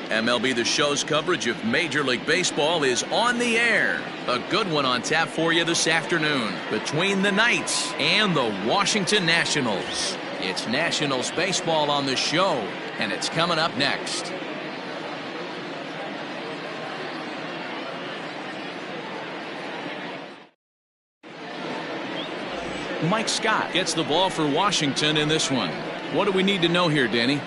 MLB the Show's coverage of Major League Baseball is on the air. A good one on tap for you this afternoon between the Knights and the Washington Nationals. It's Nationals baseball on the show, and it's coming up next. Mike Scott gets the ball for Washington in this one. What do we need to know here, Danny?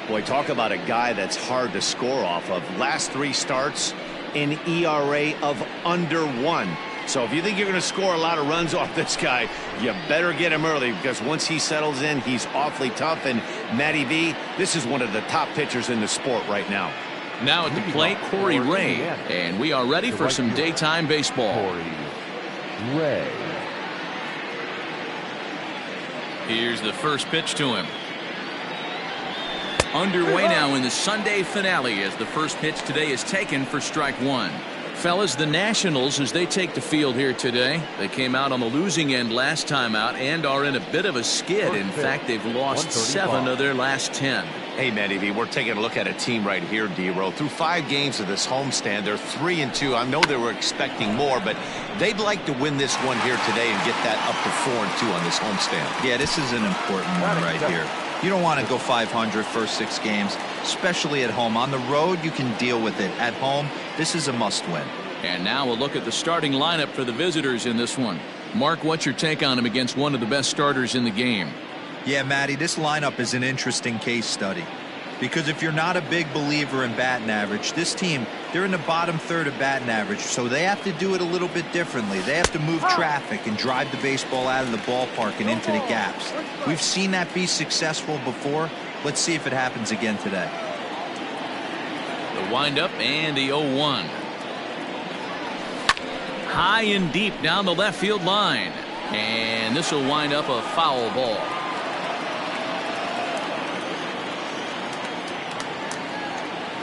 Boy, talk about a guy that's hard to score off of. Last 3 starts, an ERA of under 1. So if you think you're going to score a lot of runs off this guy, you better get him early, because once he settles in, he's awfully tough. And Matty V, this is one of the top pitchers in the sport right now. Now at the plate, Corey Ray. And we are ready for some daytime baseball. Corey Ray. Here's the first pitch to him. Underway now in the Sunday finale as the first pitch today is taken for strike 1. Fellas, the Nationals, as they take the field here today, they came out on the losing end last time out and are in a bit of a skid. In fact, they've lost 7 of their last 10. Hey, Matty V, we're taking a look at a team right here, D-Row. Through 5 games of this homestand, they're 3-2. I know they were expecting more, but they'd like to win this one here today and get that up to 4-2 on this homestand. Yeah, this is an important one right here. You don't want to go 500 first 6 games, especially at home. On the road, you can deal with it. At home, this is a must-win. And now we'll look at the starting lineup for the visitors in this one. Mark, what's your take on him against one of the best starters in the game? Yeah, Matty, this lineup is an interesting case study. Because if you're not a big believer in batting average, this team, they're in the bottom third of batting average, so they have to do it a little bit differently. They have to move traffic and drive the baseball out of the ballpark and into the gaps. We've seen that be successful before. Let's see if it happens again today. The windup and the 0-1. High and deep down the left field line. And this will wind up a foul ball.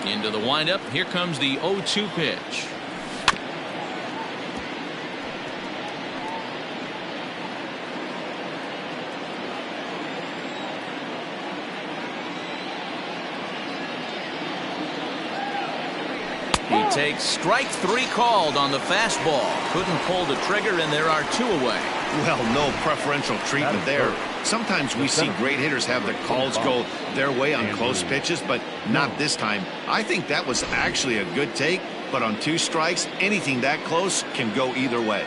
Into the windup. Here comes the 0-2 pitch. He takes strike 3 called on the fastball. Couldn't pull the trigger, and there are 2 away. Well, no preferential treatment there. Sometimes we see great hitters have their calls go their way on close pitches, but not this time. I think that was actually a good take, but on 2 strikes, anything that close can go either way.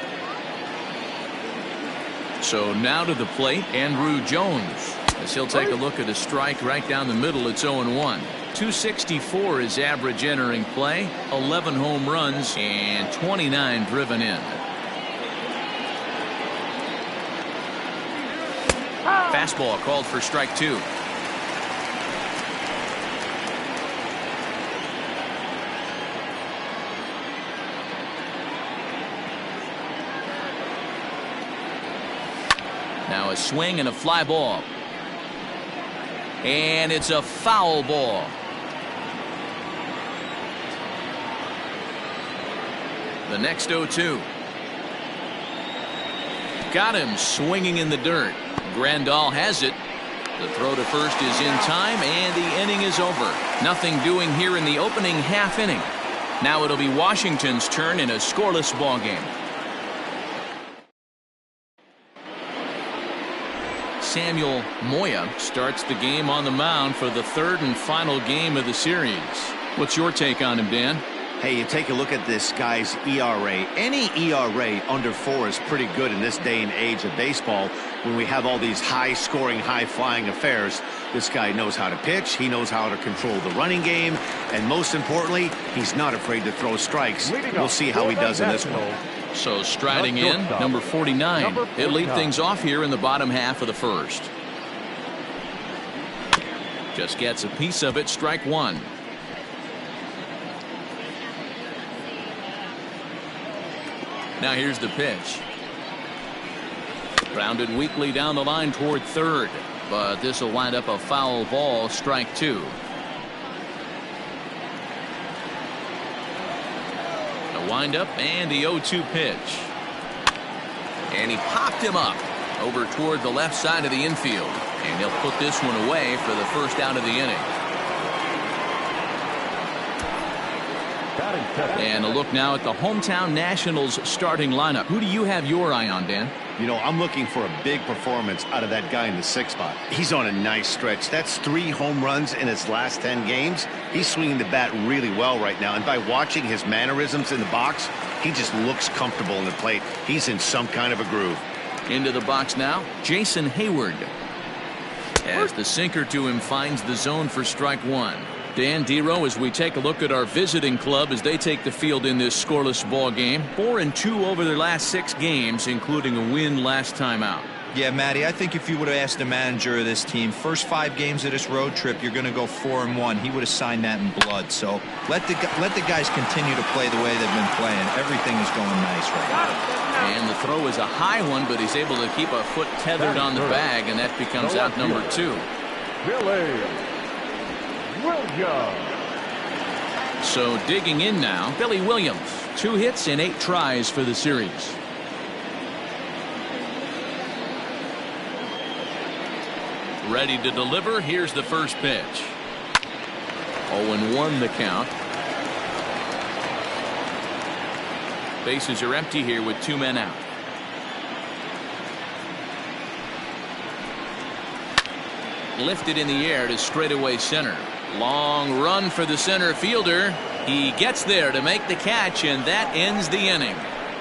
So now to the plate, Andrew Jones, as he'll take a look at a strike right down the middle. It's 0-1. 264 is average entering play, 11 home runs, and 29 driven in. Fastball called for strike 2. Now a swing and a fly ball. And it's a foul ball. The next 0-2. Got him swinging in the dirt. Grandal has it. The throw to first is in time, and the inning is over. Nothing doing here in the opening half inning. Now it'll be Washington's turn in a scoreless ball game. Samuel Moya starts the game on the mound for the 3rd and final game of the series. What's your take on him, Dan? Hey, you take a look at this guy's ERA. Any ERA under 4 is pretty good in this day and age of baseball when we have all these high-scoring, high-flying affairs. This guy knows how to pitch. He knows how to control the running game. And most importantly, he's not afraid to throw strikes. We'll see how he does in this one. So striding in, number 49. He'll lead things off here in the bottom half of the first. Just gets a piece of it, strike 1. Now here's the pitch. Grounded weakly down the line toward 3rd, but this will wind up a foul ball, strike 2. The windup and the 0-2 pitch. And he popped him up over toward the left side of the infield, and he'll put this one away for the first out of the inning. And a look now at the hometown Nationals starting lineup. Who do you have your eye on, Dan? You know, I'm looking for a big performance out of that guy in the 6th spot. He's on a nice stretch. That's 3 home runs in his last 10 games. He's swinging the bat really well right now. And by watching his mannerisms in the box, he just looks comfortable in the plate. He's in some kind of a groove. Into the box now, Jason Hayward. As the sinker to him finds the zone for strike 1. Dan, Dero, as we take a look at our visiting club as they take the field in this scoreless ball game. 4-2 over their last 6 games, including a win last time out. Yeah, Matty, I think if you would have asked the manager of this team, first 5 games of this road trip, you're going to go 4-1. He would have signed that in blood. So let the guys continue to play the way they've been playing. Everything is going nice right now. And the throw is a high one, but he's able to keep a foot tethered on the bag, and that becomes out number 2. So digging in now, Billy Williams. 2 hits and 8 tries for the series. Ready to deliver. Here's the first pitch. 0-1 the count. Bases are empty here with 2 men out. Lifted in the air to straightaway center. Long run for the center fielder. He gets there to make the catch, and that ends the inning.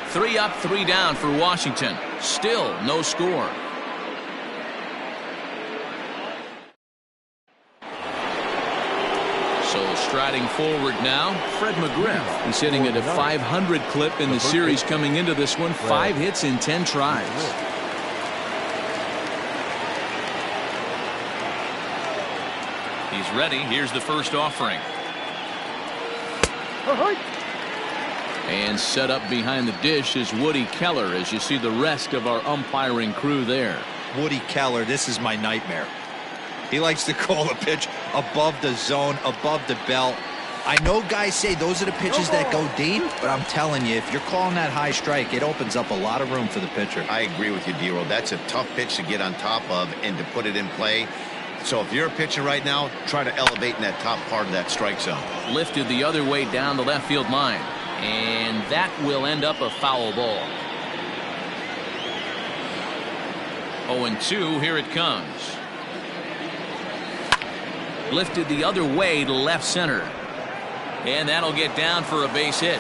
3 up, 3 down for Washington. Still no score. So striding forward now, Fred McGriff. He's hitting at a 500 clip in the series coming into this one. 5 hits in 10 tries. He's ready. Here's the first offering. And set up behind the dish is Woody Keller, as you see the rest of our umpiring crew there. Woody Keller, this is my nightmare. He likes to call a pitch above the zone, above the belt. I know guys say those are the pitches that go deep, but I'm telling you, if you're calling that high strike, it opens up a lot of room for the pitcher. I agree with you, Dero. That's a tough pitch to get on top of and to put it in play. So if you're a pitcher right now, try to elevate in that top part of that strike zone. Lifted the other way down the left field line. And that will end up a foul ball. 0-2, here it comes. Lifted the other way to left center. And that'll get down for a base hit.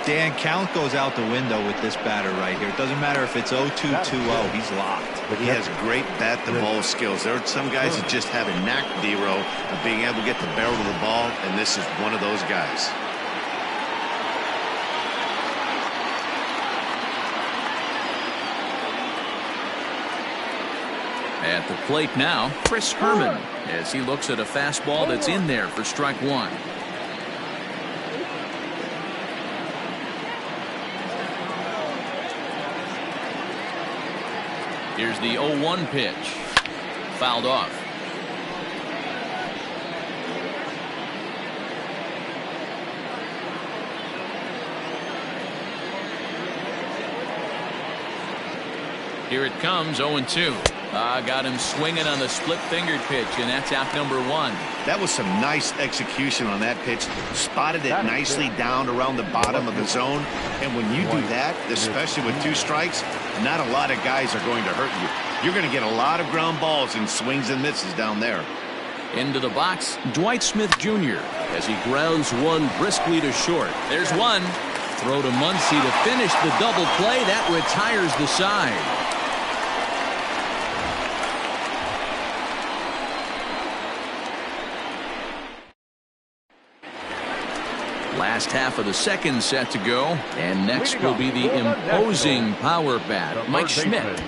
Dan, count goes out the window with this batter right here. It doesn't matter if it's 0-2, 2-0. He's locked. But he has great bat-to-ball skills. There are some guys that just have a knack, Dero, of being able to get the barrel of the ball, and this is one of those guys. At the plate now, Chris Herman, as he looks at a fastball that's in there for strike 1. Here's the 0-1 pitch. Fouled off. Here it comes, 0-2. Got him swinging on the split-fingered pitch, and that's out number 1. That was some nice execution on that pitch. Spotted it nicely down around the bottom of the zone. And when you do that, especially with 2 strikes, not a lot of guys are going to hurt you. You're going to get a lot of ground balls and swings and misses down there. Into the box, Dwight Smith Jr. as he grounds one briskly to short. There's one. Throw to Muncy to finish the double play. That retires the side. Last half of the second set to go, and next will be the imposing power bat, Mike Schmidt.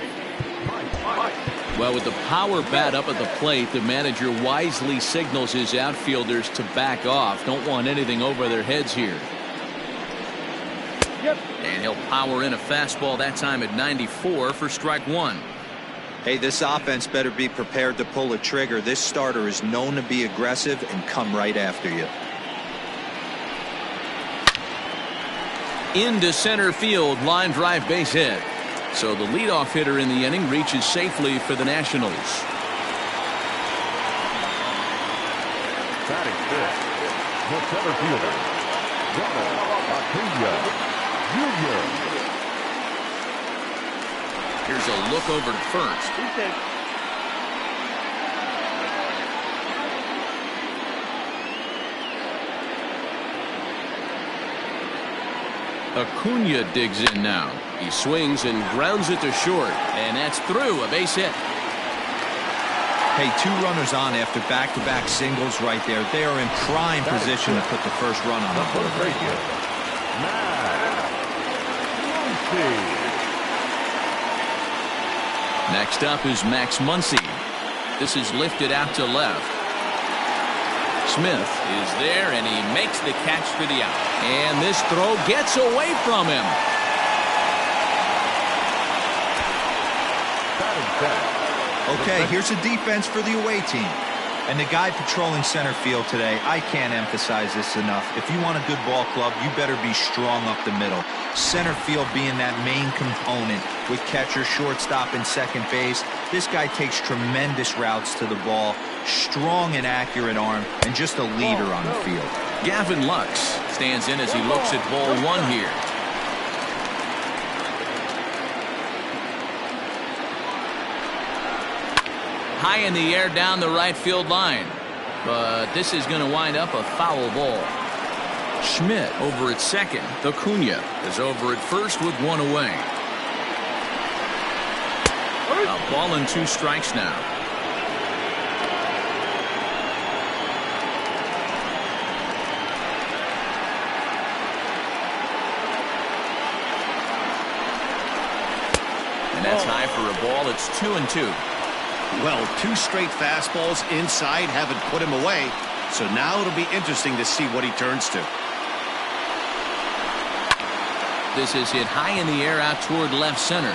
Well, with the power bat up at the plate, the manager wisely signals his outfielders to back off. Don't want anything over their heads here. And he'll power in a fastball, that time at 94 for strike 1. Hey, this offense better be prepared to pull a trigger. This starter is known to be aggressive and come right after you. Into center field, line drive base hit. So the leadoff hitter in the inning reaches safely for the Nationals. Batting fifth, the center fielder, Ronald Acuna Jr. Here's a look over to first. Acuna digs in now. He swings and grounds it to short, and that's through. A base hit. Hey, 2 runners on after back-to-back singles right there. They are in prime position to put the first run on the board right here. Next up is Max Muncy. This is lifted out to left. Smith is there, and he makes the catch for the out. And this throw gets away from him. Okay, here's a defense for the away team. And the guy patrolling center field today, I can't emphasize this enough. If you want a good ball club, you better be strong up the middle. Center field being that main component with catcher, shortstop, and second base. This guy takes tremendous routes to the ball, strong and accurate arm, and just a leader on the field. Gavin Lux stands in as he looks at ball 1 here. High in the air down the right field line. But this is going to wind up a foul ball. Schmidt over at second. Acuna is over at first with 1 away. A ball and 2 strikes now. And that's high for a ball. It's 2-2. Well, 2 straight fastballs inside haven't put him away. So now it'll be interesting to see what he turns to. This is hit high in the air out toward left center.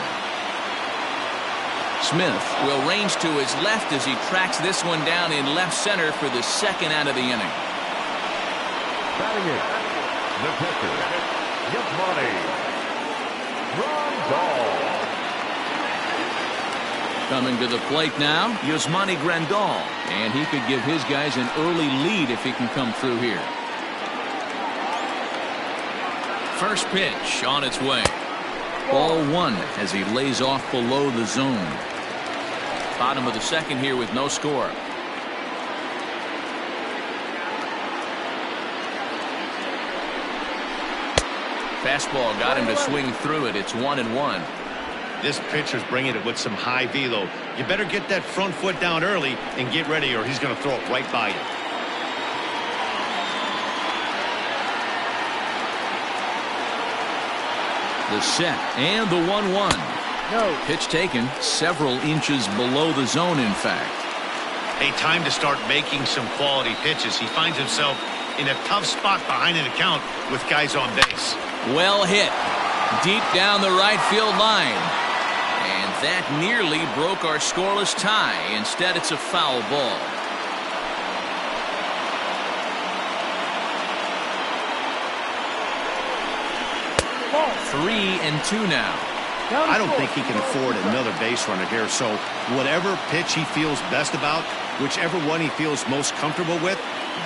Smith will range to his left as he tracks this one down in left center for the 2nd out of the inning. Batting it, the pitcher, Yasmani Grandal. Coming to the plate now, Yasmani Grandal. And he could give his guys an early lead if he can come through here. First pitch on its way. Ball 1 as he lays off below the zone. Bottom of the 2nd here with no score. Fastball got him to swing through it. It's 1-1. This pitcher's bringing it with some high velo. You better get that front foot down early and get ready, or he's going to throw it right by you. The set and the 1-1. No. Pitch taken several inches below the zone, in fact. A time to start making some quality pitches. He finds himself in a tough spot behind an account with guys on base. Well hit. Deep down the right field line. And that nearly broke our scoreless tie. Instead, it's a foul ball. Ball 3-2 now. I don't think he can afford another base runner here. So whatever pitch he feels best about, whichever one he feels most comfortable with,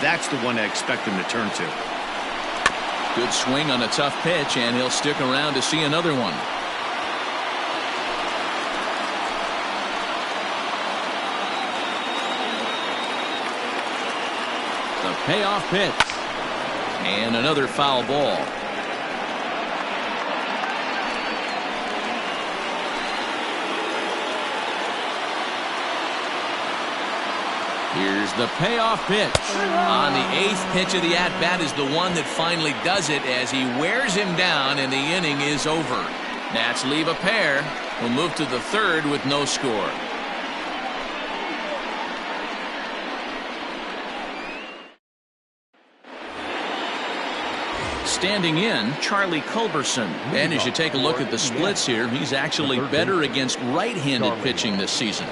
that's the one I expect him to turn to. Good swing on a tough pitch, and he'll stick around to see another one. The payoff pitch. And another foul ball. Here's the payoff pitch. On the 8th pitch of the at-bat is the one that finally does it as he wears him down and the inning is over. Nats leave a pair. We'll move to the 3rd with no score. Standing in, Charlie Culberson. And as you take a look at the splits here, he's actually better against right-handed pitching this season.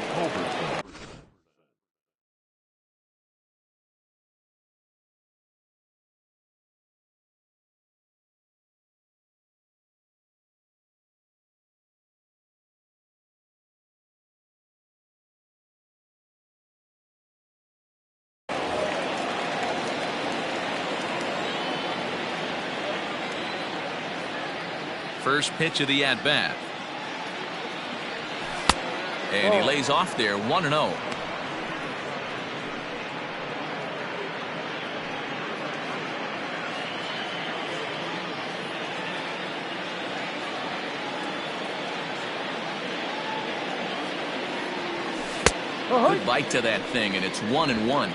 First pitch of the at-bat. And he lays off there 1-0. Good bite to that thing, and it's 1-1.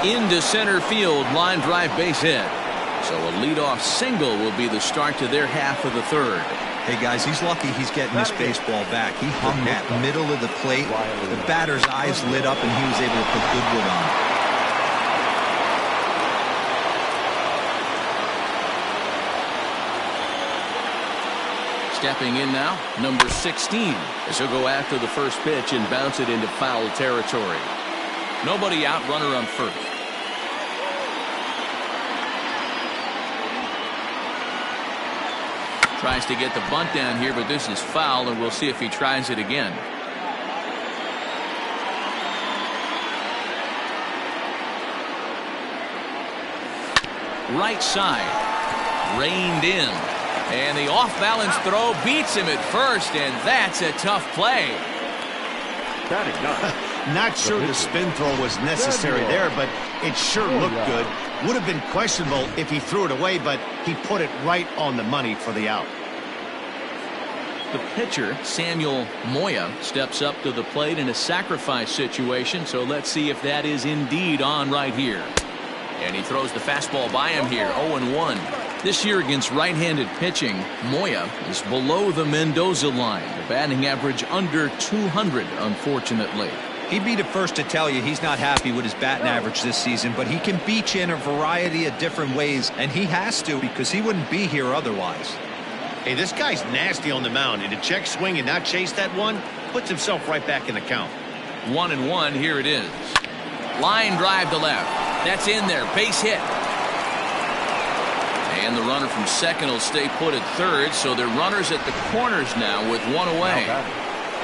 Into center field, line drive, base hit. So a leadoff single will be the start to their half of the third. Hey guys, he's lucky he's getting this baseball back. He hung that middle of the plate. The batter's eyes lit up and he was able to put good wood on it. Stepping in now, number 16, as he'll go after the first pitch and bounce it into foul territory. Nobody out, runner on first. Tries to get the bunt down here, but this is foul, and we'll see if he tries it again. Right side, reined in. And the off-balance throw beats him at first, and that's a tough play. Not sure the spin throw was necessary there, but it sure looked good. Would have been questionable if he threw it away, but he put it right on the money for the out. The pitcher, Samuel Moya, steps up to the plate in a sacrifice situation, so let's see if that is indeed on right here. And he throws the fastball by him here, 0-1. This year against right-handed pitching, Moya is below the Mendoza line. The batting average under 200, unfortunately. He'd be the first to tell you he's not happy with his batting average this season, but he can beat you in a variety of different ways, and he has to because he wouldn't be here otherwise. Hey, this guy's nasty on the mound, and to check swing and not chase that one puts himself right back in the count. 1-1, here it is. Line drive to left. That's in there, base hit. And the runner from second will stay put at third, so they're runners at the corners now with one away.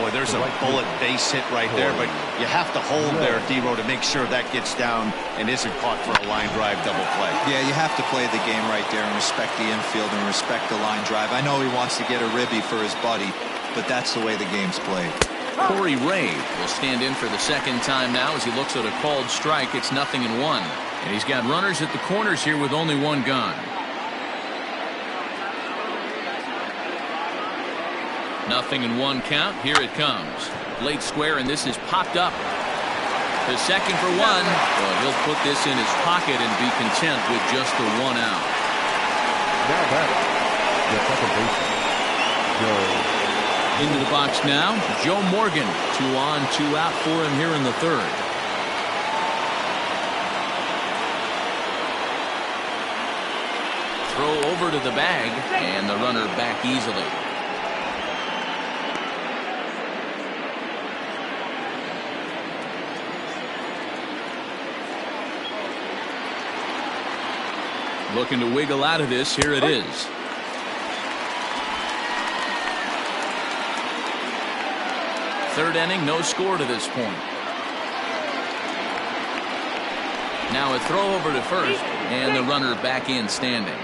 Boy, there's a bullet base hit right there, but you have to hold there, D-Row, to make sure that gets down and isn't caught for a line drive double play. Yeah, you have to play the game right there and respect the infield and respect the line drive. I know he wants to get a ribby for his buddy, but that's the way the game's played. Corey Ray will stand in for the second time now as he looks at a called strike. It's 0-1. And he's got runners at the corners here with only one gone. 0-1 count. Here it comes. Late square, and this is popped up. The second for one. Well, he'll put this in his pocket and be content with just the one out. Now batting, the second baseman, Joe. Into the box now, Joe Morgan. 2 on, 2 out for him here in the third. Throw over to the bag, and the runner back easily. Looking to wiggle out of this. Here it is. Third inning, no score to this point. Now a throw over to first, and the runner back in standing.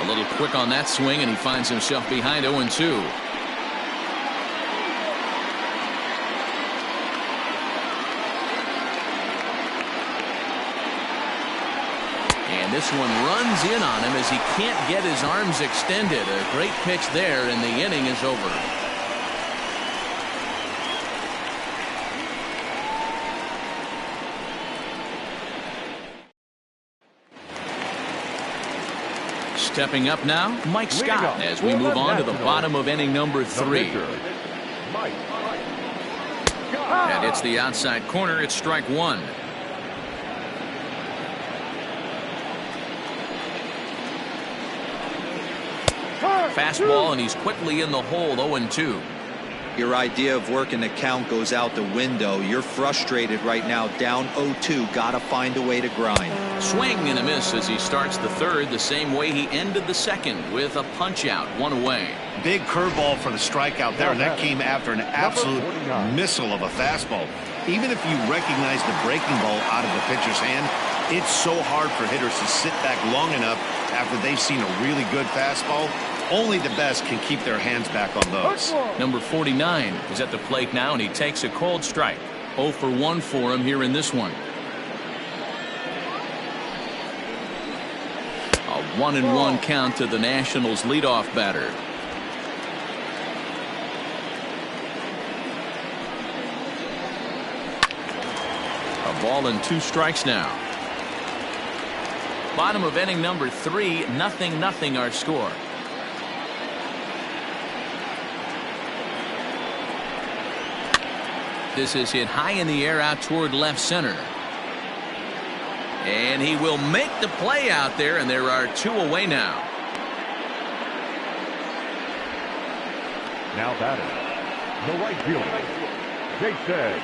A little quick on that swing, and he finds himself behind 0-2. And this one runs in on him as he can't get his arms extended. A great pitch there, and the inning is over. Stepping up now, Mike Scott, as we move on to the bottom of inning number 3. And it's the outside corner. It's strike one. Fastball, and he's quickly in the hole, 0-2. Your idea of working the count goes out the window. You're frustrated right now, down 0-2. Got to find a way to grind. Swing and a miss as he starts the third, the same way he ended the second, with a punch out, one away. Big curveball for the strikeout there, and that came after an absolute missile of a fastball. Even if you recognize the breaking ball out of the pitcher's hand, it's so hard for hitters to sit back long enough after they've seen a really good fastball. Only the best can keep their hands back on those. Number 49 is at the plate now, and he takes a cold strike. 0 for 1 for him here in this one. A 1-1 count to the Nationals leadoff batter. A ball and 2 strikes now. Bottom of inning number 3, 0-0 our score. This is hit high in the air out toward left center. And he will make the play out there, and there are 2 away now. Now batting, the right fielder, Jason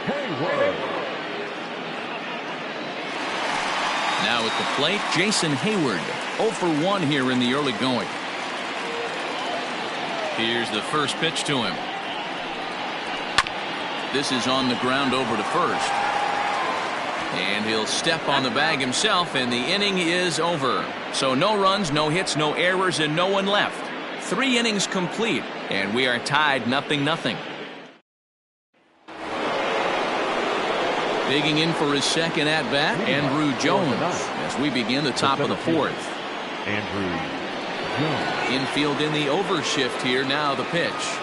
Hayward. Now at the plate, Jason Hayward. 0 for 1 here in the early going. Here's the first pitch to him. This is on the ground over to first. And he'll step on the bag himself, and the inning is over. So no runs, no hits, no errors, and no one left. 3 innings complete, and we are tied 0-0. Digging in for his second at-bat, Andrew Jones, as we begin the top of the 4th. Andrew Jones. Infield in the overshift here. Now the pitch.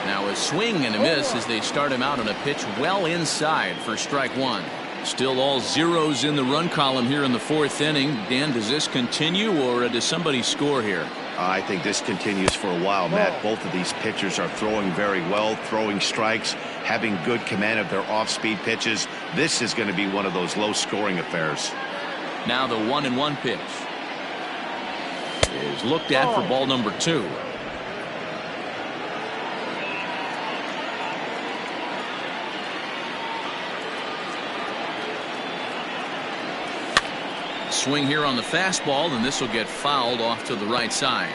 Now a swing and a miss as they start him out on a pitch well inside for strike 1. Still all zeros in the run column here in the 4th inning. Dan, does this continue, or does somebody score here? I think this continues for a while, Matt. Both of these pitchers are throwing very well, throwing strikes, having good command of their off-speed pitches. This is going to be one of those low-scoring affairs. Now the 1-1 pitch is looked at for ball number 2. Swing here on the fastball, and this will get fouled off to the right side.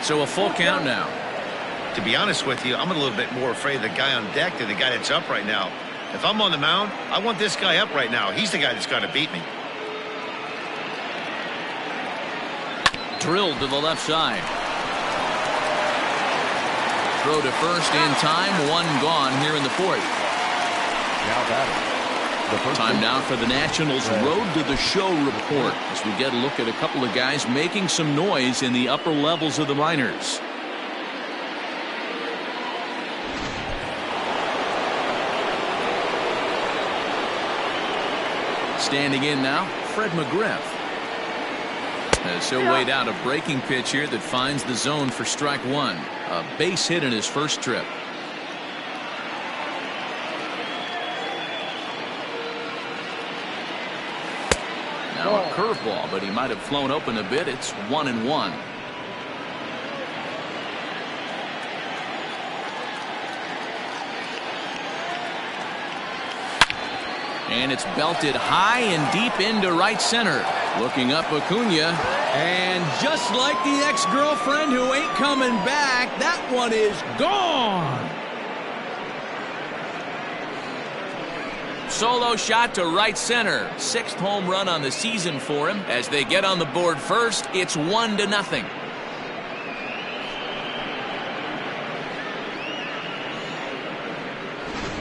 So a full count now. To be honest with you, I'm a little bit more afraid of the guy on deck than the guy that's up right now. If I'm on the mound, I want this guy up right now. He's the guy that's got to beat me. Drilled to the left side. Throw to first in time. 1 gone here in the 4th. Now batting. Time now for the Nationals Road to the Show report as we get a look at a couple of guys making some noise in the upper levels of the minors. Standing in now, Fred McGriff. As he'll wait out a breaking pitch here that finds the zone for strike 1. A base hit in his first trip. Now a curveball, but he might have flown open a bit. It's 1-1. And it's belted high and deep into right center. Looking up Acuna. And just like the ex-girlfriend who ain't coming back, that one is gone. Solo shot to right center. 6th home run on the season for him. As they get on the board first, it's 1-0.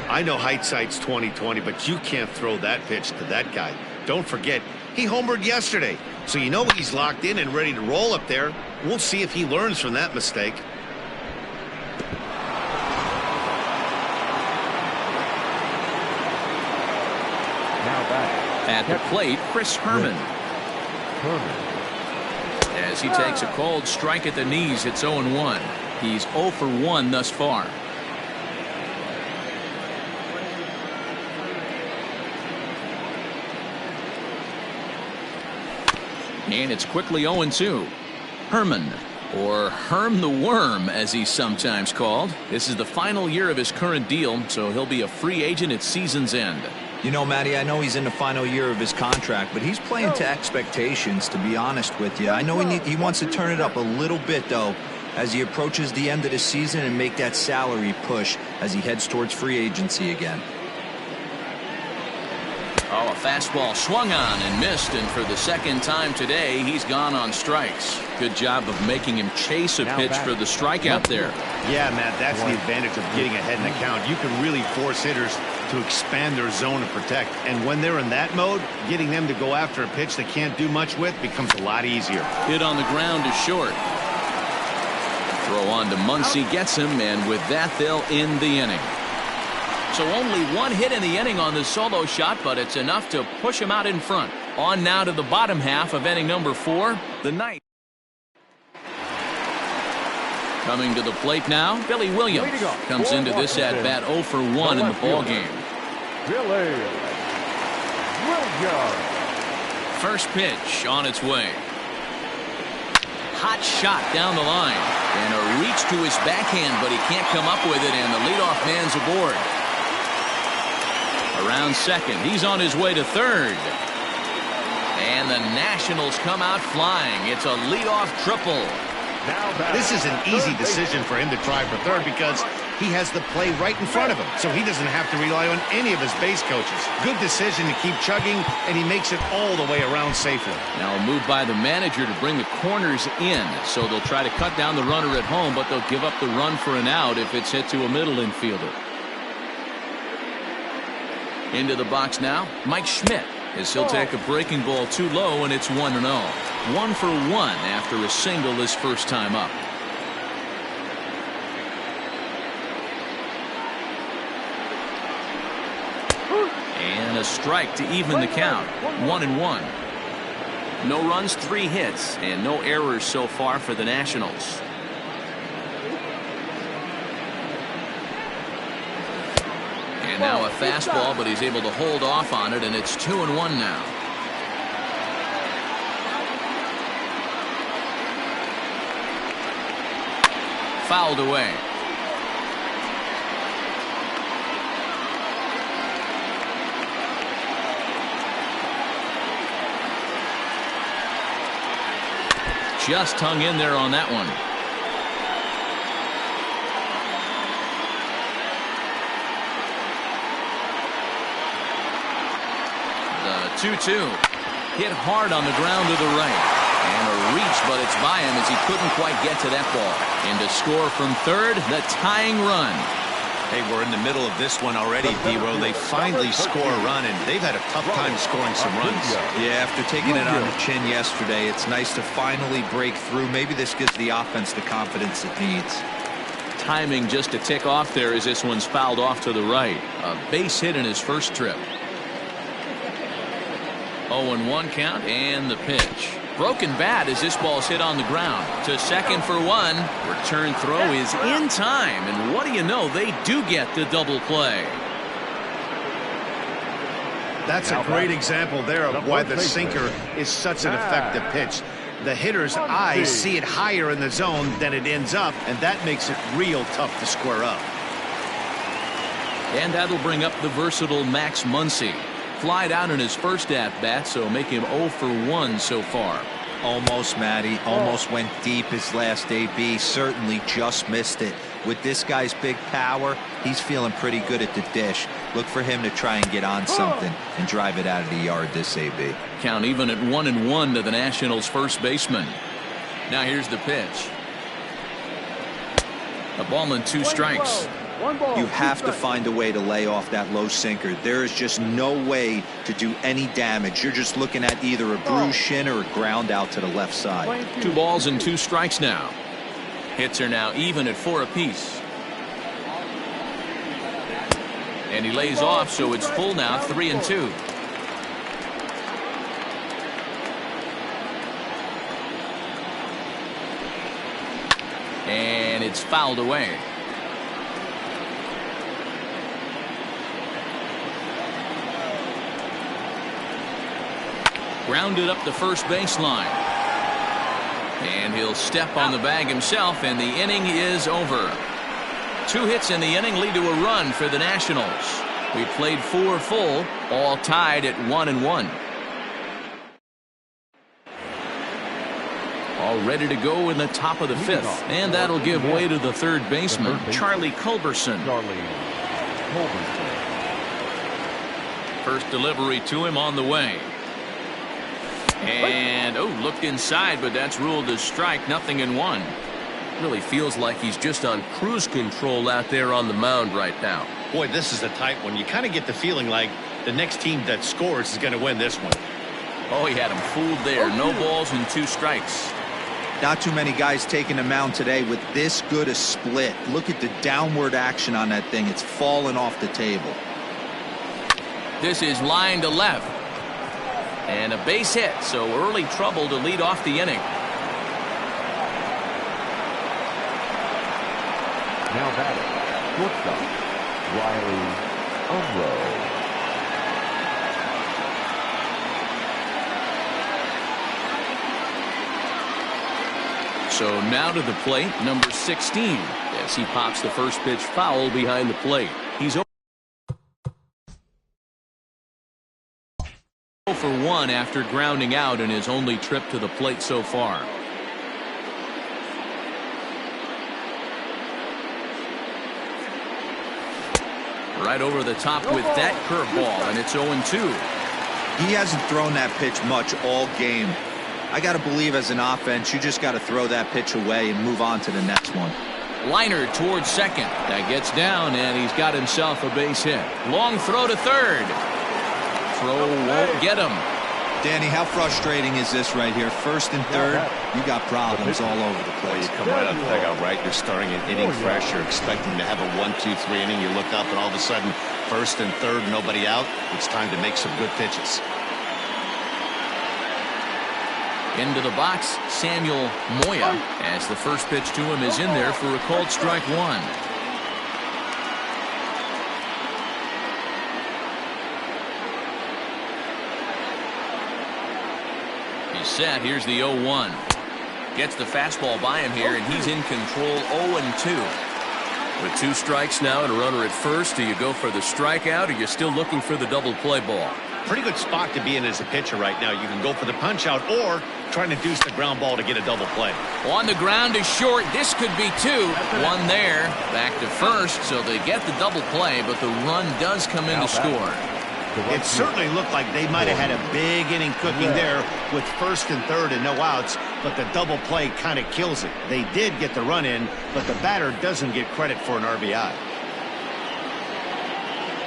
I know hindsight's 20/20, but you can't throw that pitch to that guy. Don't forget, he homered yesterday, so you know he's locked in and ready to roll up there. We'll see if he learns from that mistake. Now back. At the plate, Chris Herman. As he takes a cold strike at the knees, it's 0-1. He's 0 for 1 thus far. And it's quickly 0-2. Herman, or Herm the Worm as he's sometimes called. This is the final year of his current deal, so he'll be a free agent at season's end. You know, Matty, I know he's in the final year of his contract, but he's playing to expectations, to be honest with you. I know he wants to turn it up a little bit, though, as he approaches the end of the season and make that salary push as he heads towards free agency again. Oh, a fastball swung on and missed, and for the second time today, he's gone on strikes. Good job of making him chase a pitch for the strikeout there. Yeah, Matt, that's the advantage of getting ahead in the count. You can really force hitters to expand their zone and protect. And when they're in that mode, getting them to go after a pitch they can't do much with becomes a lot easier. Hit on the ground is short. Throw on to Muncy, gets him, and with that, they'll end the inning. So only one hit in the inning on the solo shot, but it's enough to push him out in front. On now to the bottom half of inning number 4, the ninth. Coming to the plate now, Billy Williams comes into this at-bat 0 for 1 in the ballgame. Billy Williams. First pitch on its way. Hot shot down the line. And a reach to his backhand, but he can't come up with it, and the leadoff man's aboard. Around second, he's on his way to third. And the Nationals come out flying. It's a leadoff triple. This is an easy decision for him to try for third because he has the play right in front of him, so he doesn't have to rely on any of his base coaches. Good decision to keep chugging, and he makes it all the way around safely. Now a move by the manager to bring the corners in, so they'll try to cut down the runner at home, but they'll give up the run for an out if it's hit to a middle infielder. Into the box now, Mike Schmidt, as he'll take a breaking ball too low, and it's 1-0. 1 for 1 after a single his first time up. And a strike to even the count. 1-1. No runs, 3 hits, and no errors so far for the Nationals. And now a fastball, but he's able to hold off on it, and it's 2-1 now. Fouled away. Just hung in there on that one. The 2-2. Hit hard on the ground to the right. And a reach, but it's by him as he couldn't quite get to that ball. And to score from third, the tying run. Hey, we're in the middle of this one already, D-Row. They finally score a run, and they've had a tough time scoring some runs. Yeah, after taking it on the chin yesterday, it's nice to finally break through. Maybe this gives the offense the confidence it needs. Timing just to tick off there as this one's fouled off to the right. A base hit in his first trip. 0-1 count, and the pitch. Broken bat as this ball's hit on the ground. To second for 1. Return throw is in time, and what do you know, they do get the double play. That's a great example there of why the sinker is such an effective pitch. The hitter's eyes see it higher in the zone than it ends up, and that makes it real tough to square up. And that'll bring up the versatile Max Muncy. Flied out in his first at-bat, so make him 0 for 1 so far. Almost, Matty. Almost went deep his last AB. Certainly just missed it. With this guy's big power, he's feeling pretty good at the dish. Look for him to try and get on something and drive it out of the yard this AB. Count even at 1-1 to the Nationals' first baseman. Now here's the pitch. A ball and 2 strikes. You have to find a way to lay off that low sinker. There is just no way to do any damage. You're just looking at either a bruised shin or a ground out to the left side. 2 balls and 2 strikes now. Hits are now even at 4 apiece. And he lays off, so it's full now, 3-2. And it's fouled away. Grounded up the first baseline. And he'll step on the bag himself, and the inning is over. 2 hits in the inning lead to a run for the Nationals. We played 4 full, all tied at 1-1. All ready to go in the top of the 5th, and that'll give way to the third baseman, Charlie Culberson. First delivery to him on the way. And, looked inside, but that's ruled as strike, 0-1. Really feels like he's just on cruise control out there on the mound right now. Boy, this is a tight one. You kind of get the feeling like the next team that scores is going to win this one. Oh, he had him fooled there. No balls and 2 strikes. Not too many guys taking the mound today with this good a split. Look at the downward action on that thing. It's falling off the table. This is line to left. And a base hit, so early trouble to lead off the inning. Now batting, shortstop, Riley Unroe. So now to the plate, number 16, as he pops the first pitch foul behind the plate. He's 0 for 1 after grounding out in his only trip to the plate so far. Right over the top with that curveball, and it's 0-2. He hasn't thrown that pitch much all game. I got to believe as an offense, you just got to throw that pitch away and move on to the next one. Liner towards second. That gets down, and he's got himself a base hit. Long throw to third. Throw won't get him. Danny, how frustrating is this right here? First and third, you got problems all over the Well, place. you come right out of the dugout, right? You're starting an inning fresh. You're expecting to have a 1-2-3 inning. You look up, and all of a sudden, first and third, nobody out. It's time to make some good pitches. Into the box, Samuel Moya, as the first pitch to him is in there for a called strike 1. He's set. Here's the 0-1. Gets the fastball by him here, and he's in control. 0-2. With 2 strikes now and a runner at first, do you go for the strikeout, or you're still looking for the double play ball? Pretty good spot to be in as a pitcher right now. You can go for the punch out or trying to deuce the ground ball to get a double play. On the ground is short. This could be 2. 1 there. Back to first, so they get the double play, but the run does come in to score. It certainly looked like they might have had a big inning cooking there with first and third and no outs, but the double play kind of kills it. They did get the run in, but the batter doesn't get credit for an RBI.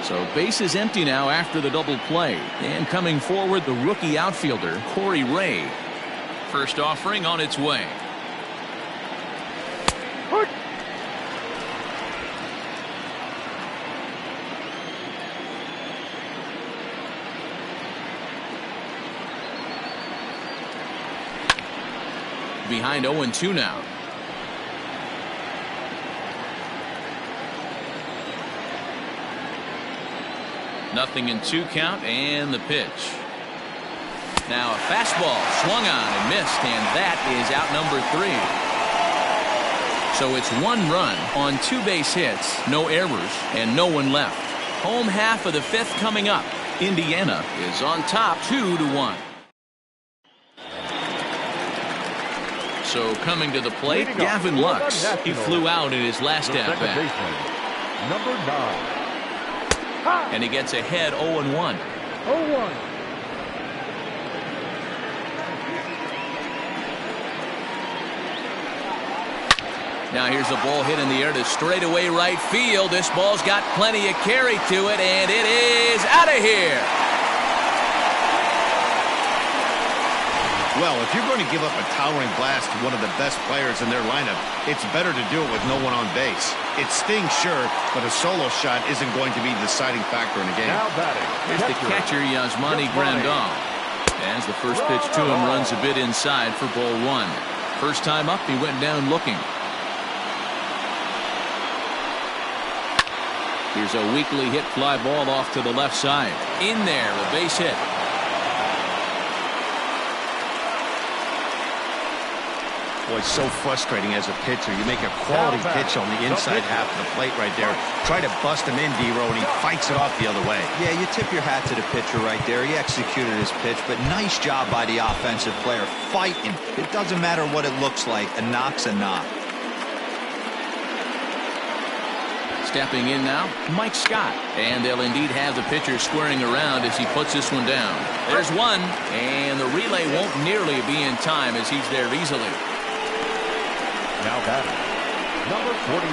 So base is empty now after the double play. And coming forward, the rookie outfielder, Corey Ray. First offering on its way. Behind 0-2 now. Nothing in 2 count, and the pitch. Now a fastball swung on and missed, and that is out number 3. So it's 1 run on 2 base hits, no errors, and no one left. Home half of the 5th coming up. Indiana is on top 2-1. So coming to the plate, Gavin Lux. He flew out in his last at-bat. Number 9. And he gets ahead 0-1. 0-1. Now here's a ball hit in the air to straightaway right field. This ball's got plenty of carry to it, and it is out of here. Well, if you're going to give up a towering blast to one of the best players in their lineup, it's better to do it with no one on base. It stings, sure, but a solo shot isn't going to be the deciding factor in a game. Now batting. Here's the catcher, Yasmani Grandal. As the first pitch to him runs a bit inside for ball 1. First time up, he went down looking. Here's a weakly hit fly ball off to the left side. In there, a base hit. Boy, so frustrating as a pitcher. You make a quality pitch on the inside half of the plate right there. Try to bust him in, D-Row, and he fights it off the other way. Yeah, you tip your hat to the pitcher right there. He executed his pitch, but nice job by the offensive player fighting. It doesn't matter what it looks like. A knock's a knock. Stepping in now, Mike Scott. And they'll indeed have the pitcher squaring around as he puts this one down. There's one, and the relay won't nearly be in time as he's there easily. Now batting, number 49.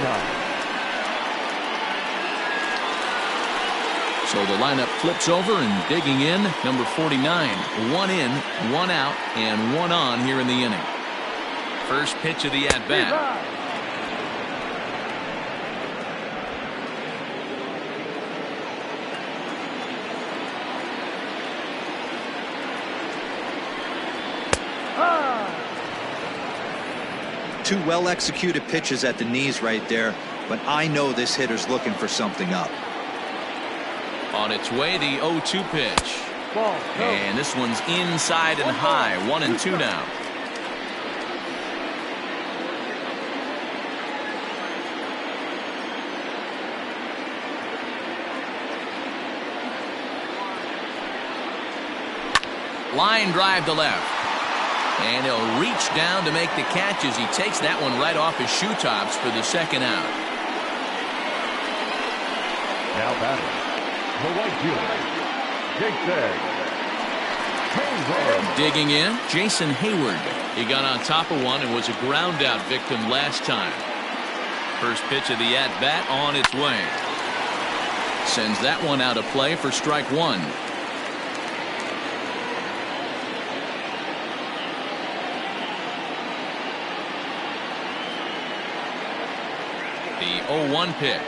So the lineup flips over and digging in, number 49. One in, one out, and one on here in the inning. First pitch of the at-bat. Two well-executed pitches at the knees right there, but I know this hitter's looking for something up. On its way, the 0-2 pitch. And this one's inside and high. 1-2 now. Line drive to left. And he'll reach down to make the catch as he takes that one right off his shoe tops for the second out. Now batting, the right fielder, Jason Hayward. Digging in, Jason Hayward. He got on top of one and was a ground out victim last time. First pitch of the at-bat on its way. Sends that one out of play for strike one. The 0-1 pitch.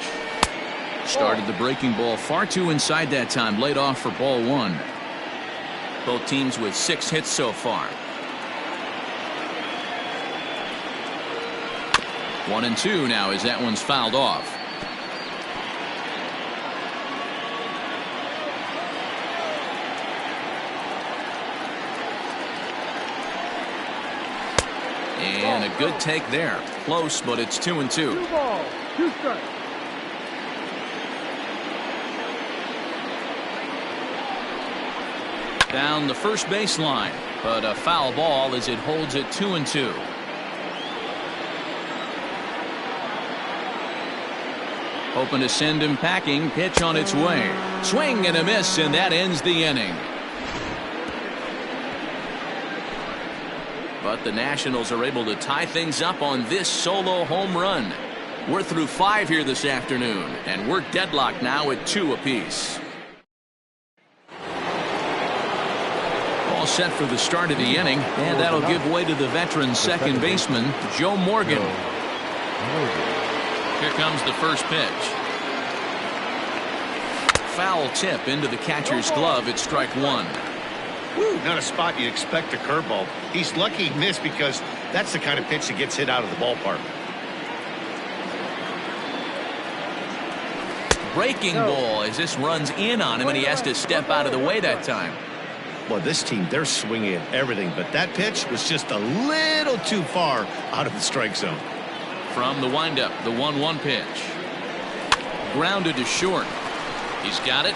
Started the breaking ball far too inside that time. Laid off for ball one. Both teams with 6 hits so far. 1-2 now as that one's fouled off. And a good take there. Close, but it's 2-2. 2 balls, 2 strikes. Down the first baseline, but a foul ball as it holds it 2-2. Hoping to send him packing. Pitch on its way. Swing and a miss, and that ends the inning. But the Nationals are able to tie things up on this solo home run. We're through 5 here this afternoon, and we're deadlocked now at 2 apiece. All set for the start of the inning, and that'll give way to the veteran second baseman, Joe Morgan. Here comes the first pitch. Foul tip into the catcher's glove at strike one. Woo, not a spot you'd expect a curveball. He's lucky he missed because that's the kind of pitch that gets hit out of the ballpark. Breaking ball as this runs in on him, and he has to step out of the way that time. Well, this team, they're swinging at everything, but that pitch was just a little too far out of the strike zone. From the windup, the 1-1 pitch. Grounded to short. He's got it.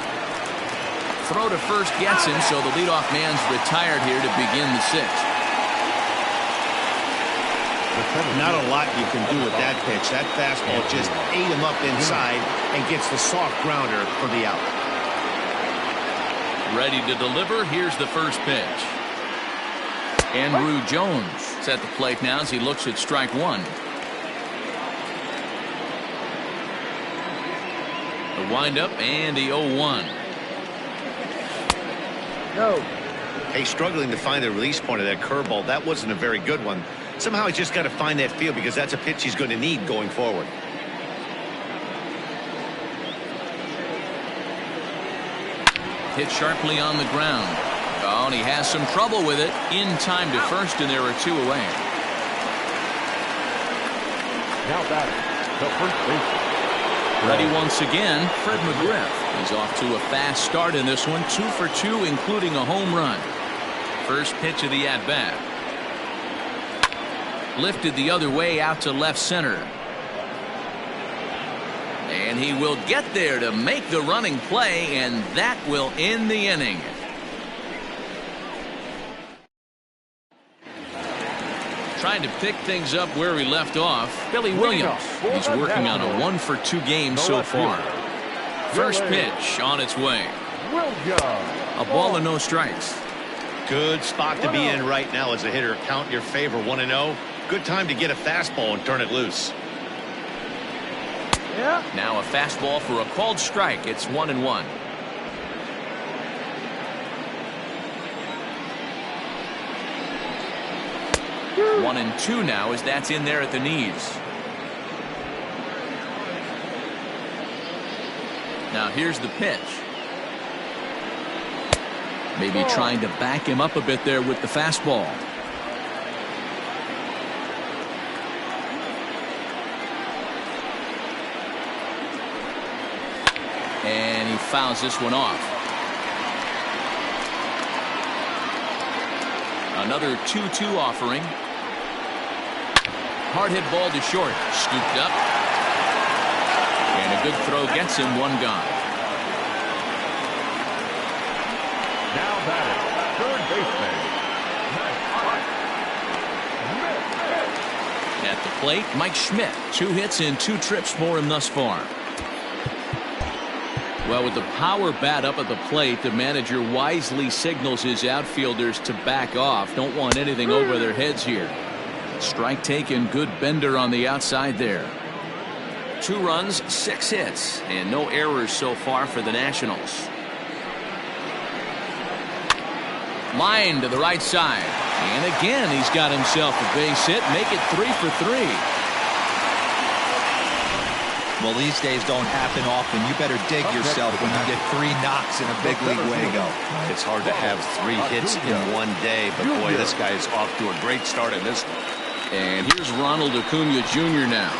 Throw to first gets him, so the leadoff man's retired here to begin the 6th. Not a lot you can do with that pitch. That fastball just ate him up inside and gets the soft grounder for the out. Ready to deliver. Here's the first pitch. Andrew Jones is at the plate now as he looks at strike one. The windup and the 0-1. No. Hey, struggling to find the release point of that curveball. That wasn't a very good one. Somehow he's just got to find that feel because that's a pitch he's going to need going forward. Hit sharply on the ground. Oh, and he has some trouble with it. In time to first, and there are 2 away. Now batting, the first baseman. Ready once again, Fred McGriff. He's off to a fast start in this one. 2 for 2, including a home run. First pitch of the at-bat. Lifted the other way out to left center. And he will get there to make the running play, and that will end the inning. Trying to pick things up where he left off, Billy Williams. He's working on a 1-for-2 game so far. First pitch on its way. A ball and no strikes. Good spot to be in right now as a hitter. Count your favor, 1-0. Good time to get a fastball and turn it loose. Now a fastball for a called strike. It's 1-1. One and two now as that's in there at the knees. Now here's the pitch. Maybe trying to back him up a bit there with the fastball. And he fouls this one off. Another 2-2 offering. Hard hit ball to short. Scooped up. And a good throw gets him one gone. Now batting, third baseman. At the plate, Mike Schmidt. 2 hits and 2 trips for him thus far. Well, with the power bat up at the plate, the manager wisely signals his outfielders to back off. Don't want anything over their heads here. Strike taken. Good bender on the outside there. 2 runs, 6 hits, and no errors so far for the Nationals. Line to the right side. And again, he's got himself a base hit. Make it 3 for 3. Well, these days don't happen often. You better dig yourself when you get 3 knocks in a big league way go. It's hard to have 3 hits in one day, but boy, this guy is off to a great start in this one. And here's Ronald Acuna Jr. now,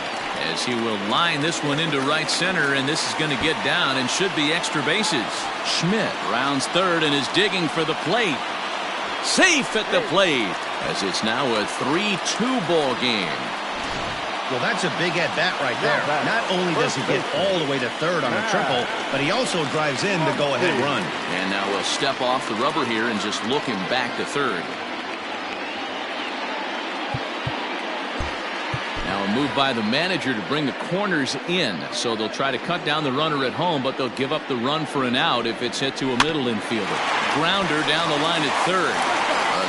as he will line this one into right center, and this is going to get down and should be extra bases. Schmidt rounds third and is digging for the plate. Safe at the plate, as it's now a 3-2 ball game. Well, that's a big at-bat right there. Not only does he get all the way to third on a triple, but he also drives in the go-ahead run. And now we'll step off the rubber here and just look him back to third. Now a move by the manager to bring the corners in, so they'll try to cut down the runner at home, but they'll give up the run for an out if it's hit to a middle infielder. Grounder down the line at third.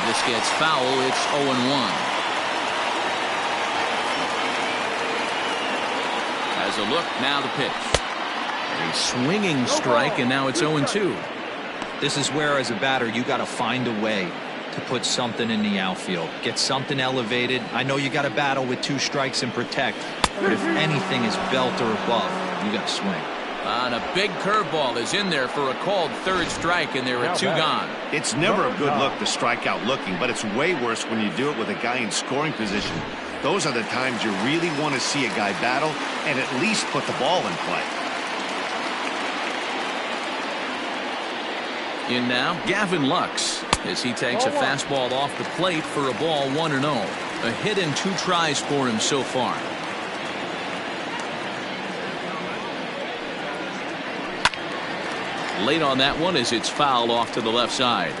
This gets foul. It's 0-1. As a look, now the pitch. A swinging strike, and now it's 0-2. This is where, as a batter, you got to find a way to put something in the outfield. Get something elevated. I know you got to battle with 2 strikes and protect, but if anything is belt or above, you got to swing. And a big curveball is in there for a called third strike, and there are 2 gone. It's never a good look to strike out looking, but it's way worse when you do it with a guy in scoring position. Those are the times you really want to see a guy battle and at least put the ball in play. In now, Gavin Lux, as he takes a fastball off the plate for a ball 1-0. A hit and 2 tries for him so far. Late on that one as it's fouled off to the left side.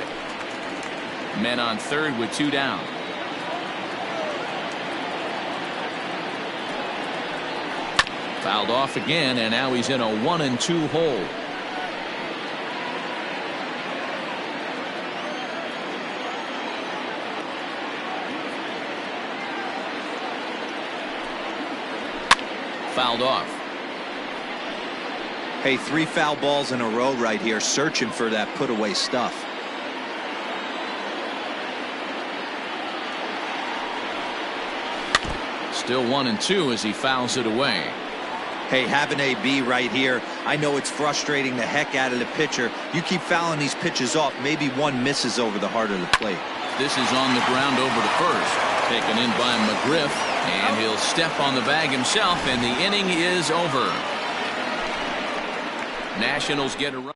Men on third with 2 down. Fouled off again, and now he's in a 1-2 hole. Fouled off. Hey, 3 foul balls in a row right here, searching for that put-away stuff. Still 1-2 as he fouls it away. Hey, have an AB right here. I know it's frustrating the heck out of the pitcher. You keep fouling these pitches off, maybe one misses over the heart of the plate. This is on the ground over to first. Taken in by McGriff, and he'll step on the bag himself, and the inning is over. Nationals get a run.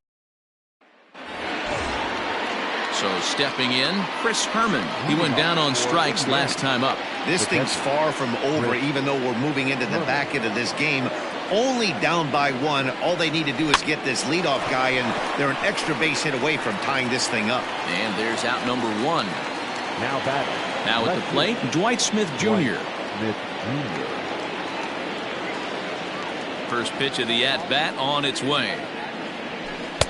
So stepping in, Chris Herman. He went down on strikes last time up. This thing's far from over, even though we're moving into the back end of this game. Only down by 1. All they need to do is get this leadoff guy, and they're an extra base hit away from tying this thing up. And there's out number 1. Now batting. Now at the plate, Dwight Smith Jr. First pitch of the at-bat on its way.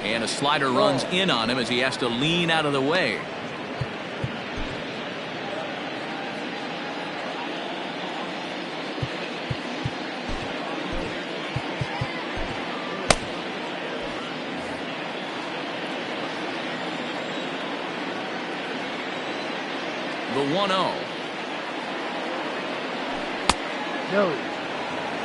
And a slider runs in on him as he has to lean out of the way. The 1-0. No.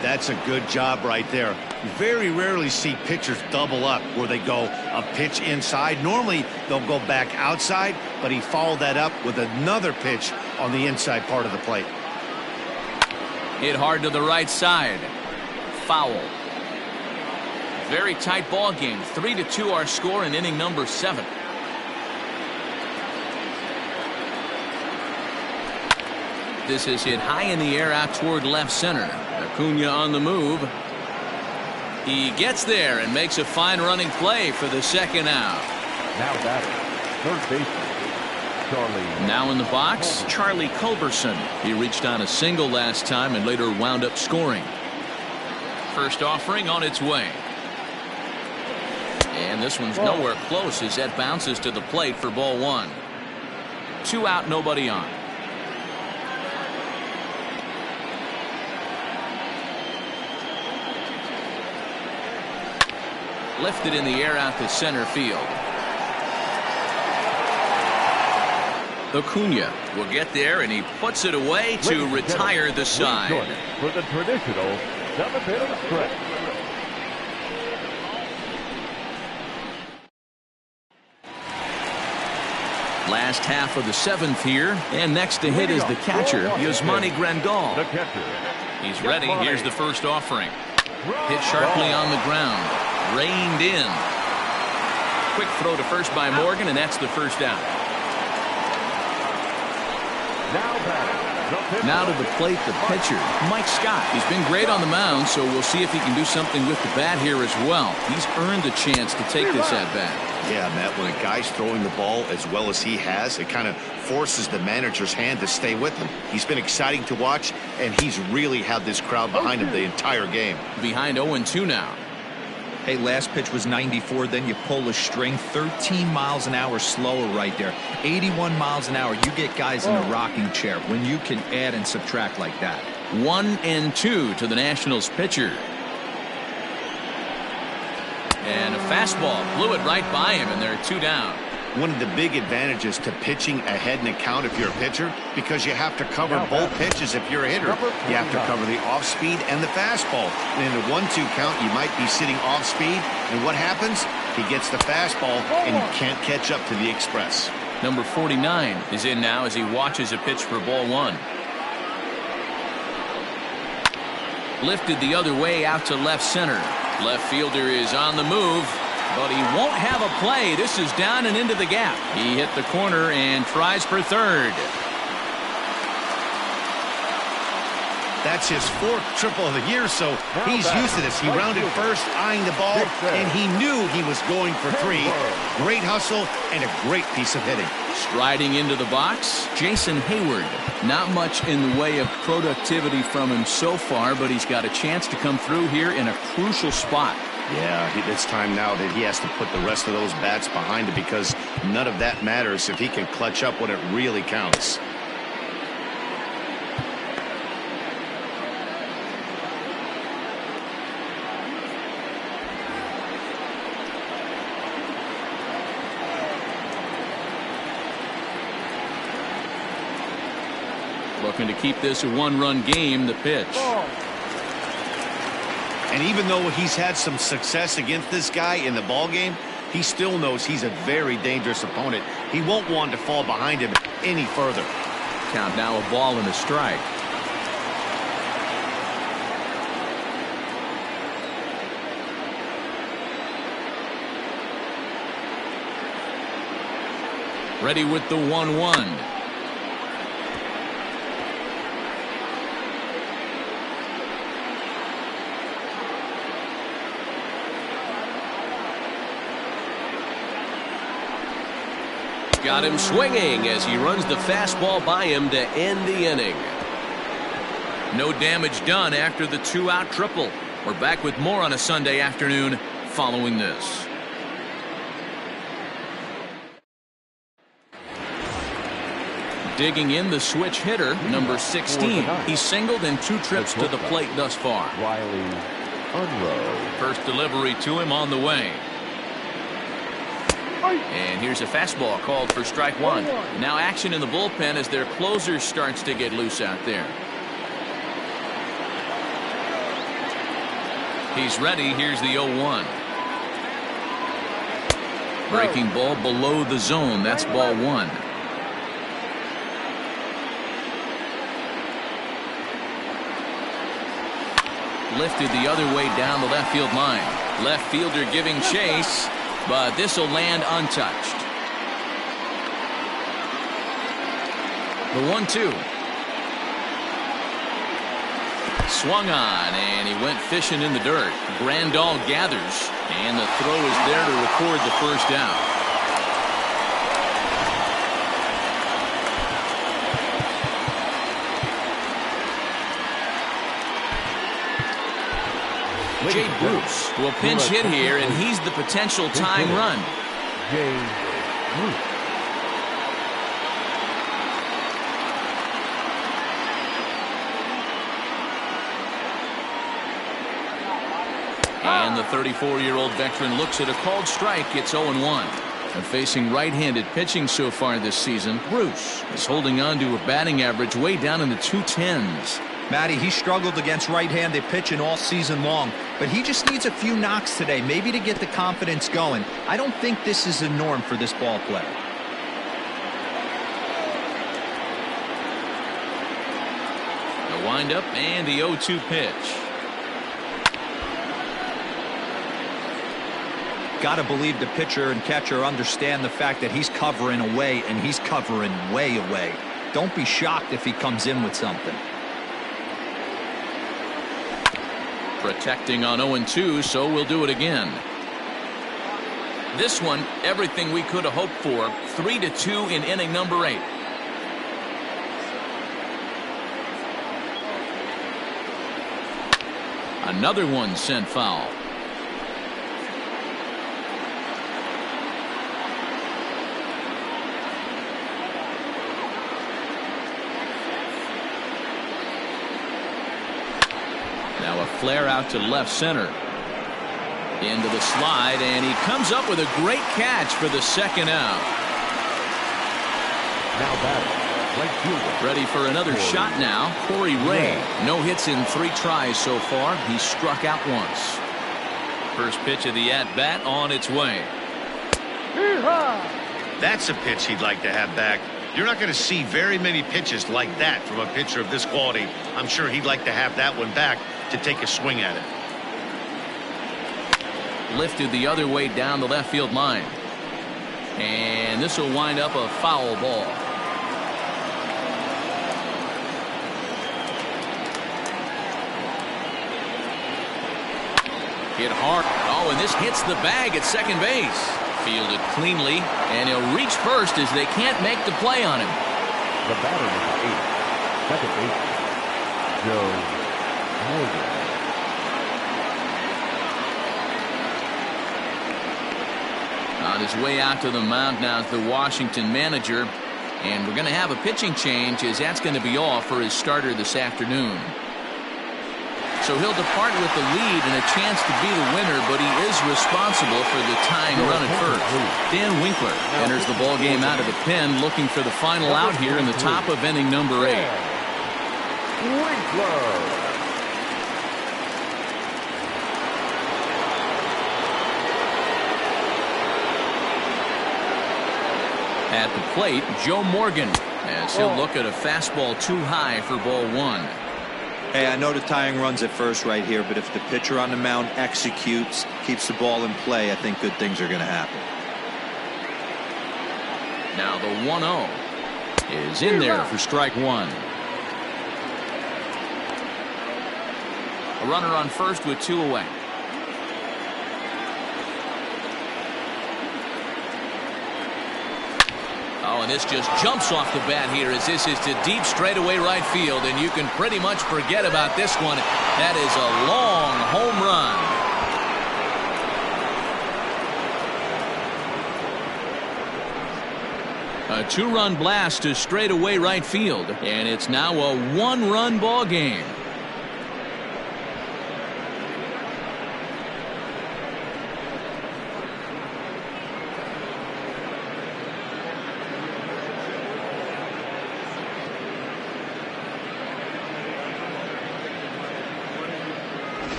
That's a good job right there. You very rarely see pitchers double up where they go a pitch inside. Normally they'll go back outside, but he followed that up with another pitch on the inside part of the plate. Hit hard to the right side. Foul. Very tight ball game. 3-2 our score in inning number 7. This is hit high in the air out toward left center. Acuna on the move. He gets there and makes a fine running play for the second out. Now batting. Third baseman. Charlie. Now in the box, Charlie Culberson. He reached on a single last time and later wound up scoring. First offering on its way. And this one's nowhere close as that bounces to the plate for ball 1. 2 out, nobody on. Lifted in the air out to center field. Acuna will get there, and he puts it away to retire the side. For the traditional 7th hit of the stretch. Last half of the 7th here, and next to hit is the catcher, Yasmani Grandal. The catcher. He's ready. Here's the first offering. Hit sharply on the ground. Reined in. Quick throw to first by Morgan, and that's the first out. Now to the plate, the pitcher, Mike Scott. He's been great on the mound, so we'll see if he can do something with the bat here as well. He's earned a chance to take this at bat. Yeah, Matt, when a guy's throwing the ball as well as he has, it kind of forces the manager's hand to stay with him. He's been exciting to watch, and he's really had this crowd behind him the entire game. Behind 0-2 now. Hey, last pitch was 94, then you pull a string. 13 miles an hour slower right there. 81 miles an hour. You get guys in a rocking chair when you can add and subtract like that. 1-2 to the Nationals pitcher. And a fastball blew it right by him, and there are 2 down. One of the big advantages to pitching ahead in a count if you're a pitcher, because you have to cover both pitches if you're a hitter. You have to cover the off speed and the fastball. And in a 1-2 count, you might be sitting off speed, and what happens? He gets the fastball, and you can't catch up to the express. Number 49 is in now as he watches a pitch for ball 1. Lifted the other way out to left center. Left fielder is on the move, but he won't have a play. This is down and into the gap. He hit the corner and tries for third. That's his 4th triple of the year, so he's used to this. He rounded first, eyeing the ball, and he knew he was going for 3. Great hustle and a great piece of hitting. Striding into the box, Jason Hayward. Not much in the way of productivity from him so far, but he's got a chance to come through here in a crucial spot. Yeah, it's time now that he has to put the rest of those bats behind it, because none of that matters if he can clutch up when it really counts. Looking to keep this a 1-run game, the pitch. And even though he's had some success against this guy in the ball game, he still knows he's a very dangerous opponent. He won't want to fall behind him any further. Count now a ball and a strike. Ready with the 1-1. Got him swinging as he runs the fastball by him to end the inning. No damage done after the 2-out triple. We're back with more on a Sunday afternoon following this. Digging in the switch hitter, number 16. He's singled in 2 trips to the plate thus far. Riley Unruh. First delivery to him on the way. And here's a fastball called for strike 1. Now action in the bullpen as their closer starts to get loose out there. He's ready. Here's the 0-1. Breaking ball below the zone. That's ball 1. Lifted the other way down the left field line. Left fielder giving chase, but this will land untouched. The 1-2. Swung on, and he went fishing in the dirt. Grandal gathers, and the throw is there to record the first out. Jay Bruce will pinch hit here, and he's the potential tying run. Jay Bruce. And the 34-year-old veteran looks at a called strike. It's 0-1. And facing right-handed pitching so far this season, Bruce is holding on to a batting average way down in the 210s. Matty, he struggled against right-handed pitching all season long, but he just needs a few knocks today, maybe to get the confidence going. I don't think this is a norm for this ball player. The windup and the 0-2 pitch. Got to believe the pitcher and catcher understand the fact that he's covering away, and he's covering way away. Don't be shocked if he comes in with something. Protecting on 0-2, so we'll do it again. This one, everything we could have hoped for. 3-2 in inning number 8. Another one sent foul. Now a flare out to left center. Into the slide, and he comes up with a great catch for the second out. Now batting, right fielder. Ready for another shot now. Corey Ray. No hits in 3 tries so far. He struck out once. First pitch of the at-bat on its way. That's a pitch he'd like to have back. You're not going to see very many pitches like that from a pitcher of this quality. I'm sure he'd like to have that one back to take a swing at it. Lifted the other way down the left field line. And this will wind up a foul ball. Hit hard. Oh, and this hits the bag at second base. Fielded cleanly, and he'll reach first as they can't make the play on him. The batter number 8, second baseman, Joe Moya. On his way out to the mound now is the Washington manager, and we're going to have a pitching change as that's going to be off for his starter this afternoon. So he'll depart with the lead and a chance to be the winner, but he is responsible for the tying run at first. Dan Winkler enters the ball game out of the pen, looking for the final out here in the top of inning number 8. Winkler. At the plate, Joe Morgan, as he'll look at a fastball too high for ball 1. Hey, I know the tying run's at first right here, but if the pitcher on the mound executes, keeps the ball in play, I think good things are going to happen. Now the 1-0 is in there for strike one. A runner on first with two away. Oh, and this just jumps off the bat here as this is to deep straightaway right field, and you can pretty much forget about this one. That is a long home run. A two-run blast to straightaway right field, and it's now a one-run ball game.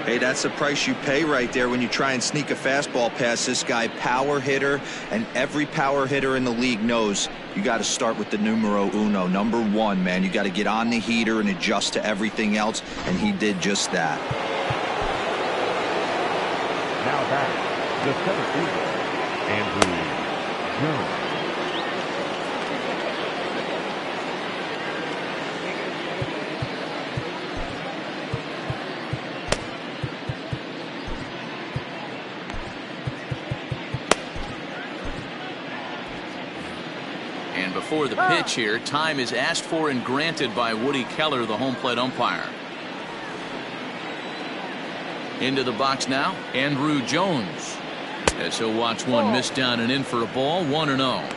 Hey, that's the price you pay right there when you try and sneak a fastball past this guy. Power hitter, and every power hitter in the league knows you got to start with the numero uno, number one, man. You got to get on the heater and adjust to everything else, and he did just that. Now back, the center fielder, Andrew Jones. Before the pitch here, time is asked for and granted by Woody Keller, the home plate umpire. Into the box now, Andrew Jones, as he'll watch one miss down and in for a ball. 1-0.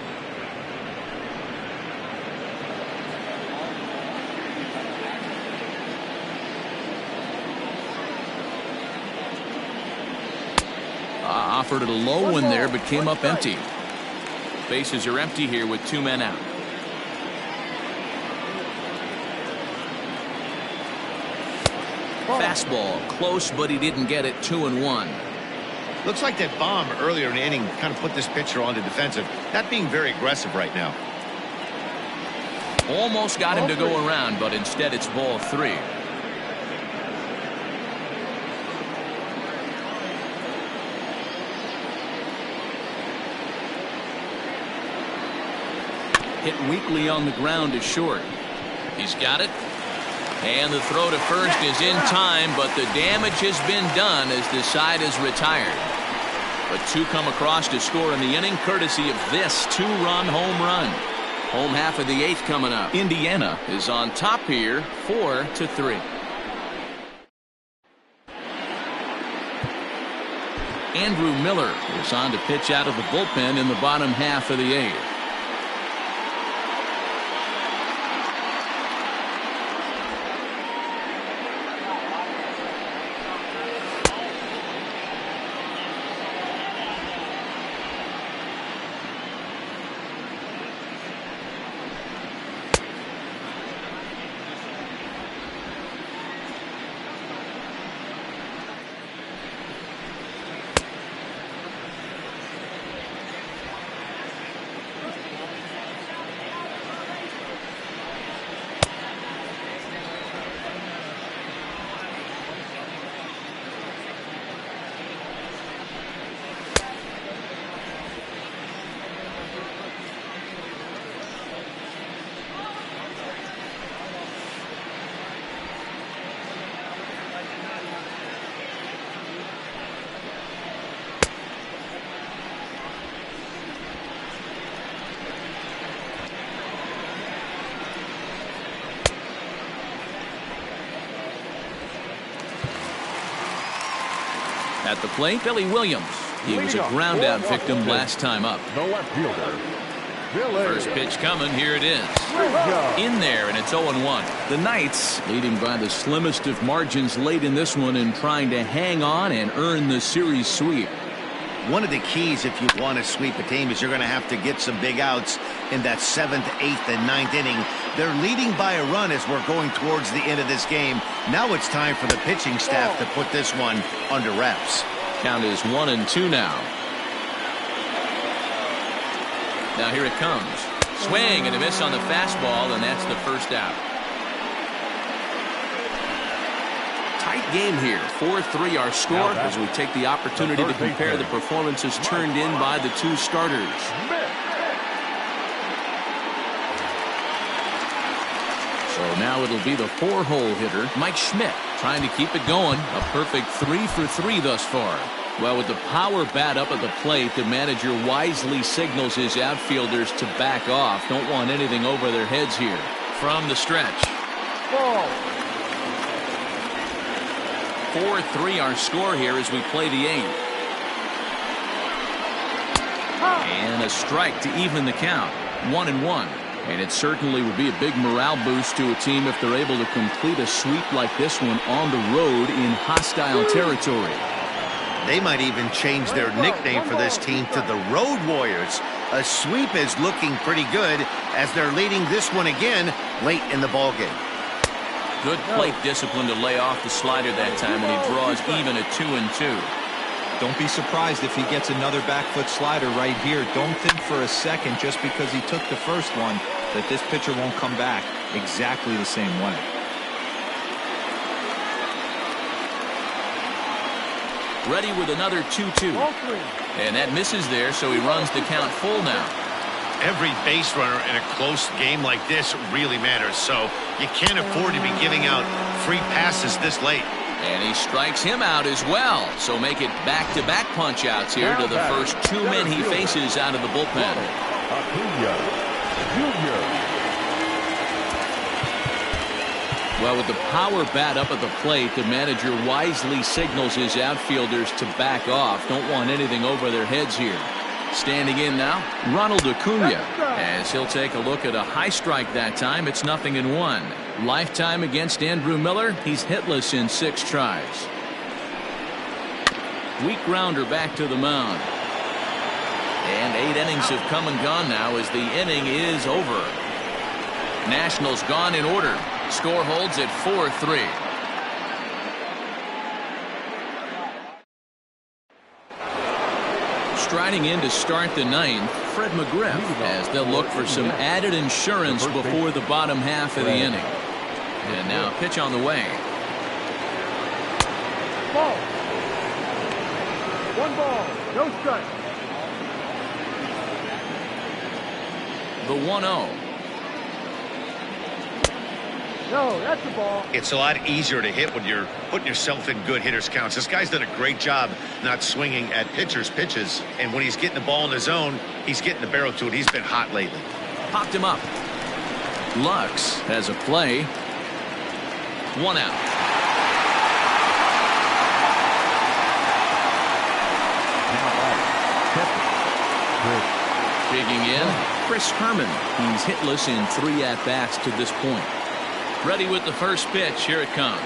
Offered it a low one there, but came up empty. Bases are empty here with two men out. Fastball close, but he didn't get it. 2-1. Looks like that bomb earlier in the inning kind of put this pitcher on the defensive, not being very aggressive right now. Almost got him to go around, but instead it's ball three. Hit weakly on the ground is short. He's got it. And the throw to first is in time, but the damage has been done as the side is retired. But two come across to score in the inning, courtesy of this two-run home run. Home half of the eighth coming up. Indiana is on top here, 4-3. Andrew Miller is on to pitch out of the bullpen in the bottom half of the eighth. At the plate, Billy Williams. He was a ground out victim last time up. The left fielder, First pitch coming. Here it is. In there, and it's 0-1. The Knights leading by the slimmest of margins late in this one and trying to hang on and earn the series sweep. One of the keys if you want to sweep a team is you're going to have to get some big outs in that 7th, 8th, and 9th inning. They're leading by a run as we're going towards the end of this game. Now it's time for the pitching staff to put this one under wraps. Count is 1-2 now. Now here it comes. Swing and a miss on the fastball, and that's the first out. Tight game here. 4-3 our score as we take the opportunity to compare the performances turned in by the two starters. So now it'll be the 4-hole hitter, Mike Schmidt, trying to keep it going. A perfect 3 for 3 thus far. Well, with the power bat up at the plate, the manager wisely signals his outfielders to back off. Don't want anything over their heads here. From the stretch. 4-3 our score here as we play the 8th. And a strike to even the count. 1-1. And it certainly would be a big morale boost to a team if they're able to complete a sweep like this one on the road in hostile territory. They might even change their nickname for this team to the Road Warriors. A sweep is looking pretty good as they're leading this one again late in the ballgame. Good plate discipline to lay off the slider that time, and he draws even at 2-2. Don't be surprised if he gets another back foot slider right here. Don't think for a second, just because he took the first one, that this pitcher won't come back exactly the same way. Ready with another 2-2. And that misses there, so he runs the count full now. Every base runner in a close game like this really matters, so you can't afford to be giving out free passes this late. And he strikes him out as well. So make it back-to-back punch-outs here to the first 2 men he faces out of the bullpen. Well, with the power bat up at the plate, the manager wisely signals his outfielders to back off. Don't want anything over their heads here. Standing in now, Ronald Acuna, as he'll take a look at a high strike that time. It's 0-1. Lifetime against Andrew Miller. He's hitless in 6 tries. Weak grounder back to the mound. And 8 innings have come and gone now as the inning is over. Nationals gone in order. Score holds at 4-3. Striding in to start the 9th, Fred McGriff, as they'll look for some added insurance before the bottom half of the inning. And now pitch on the way. Ball. 1 ball, no strike. The 1-0. No, that's a ball. It's a lot easier to hit when you're putting yourself in good hitters counts. This guy's done a great job not swinging at pitchers' pitches. And when he's getting the ball in the zone, he's getting the barrel to it. He's been hot lately. Popped him up. Lux has a play. 1 out. Digging in, Chris Herman. He's hitless in 3 at-bats to this point. Ready with the first pitch. Here it comes.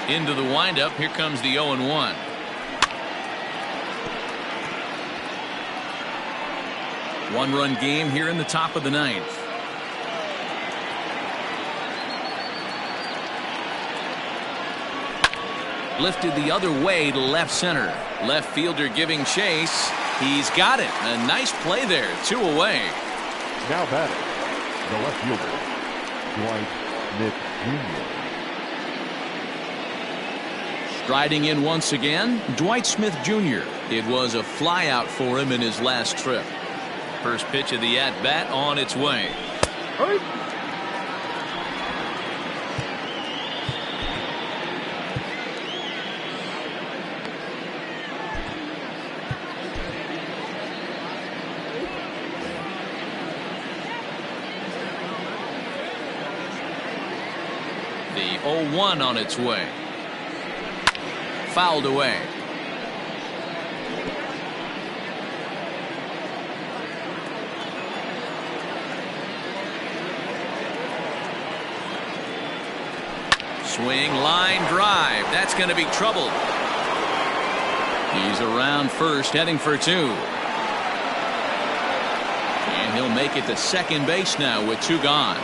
Into the windup. Here comes the 0-1. One-run game here in the top of the 9th. Lifted the other way to left center. Left fielder giving chase. He's got it. A nice play there. 2 away. Now batting, the left fielder, Dwight Smith Jr. Striding in once again, Dwight Smith Jr. It was a flyout for him in his last trip. First pitch of the at-bat on its way. Hurry. The 0-1 on its way. Fouled away. Swing, line drive. That's going to be trouble. He's around first, heading for 2. And he'll make it to second base now with 2 gone.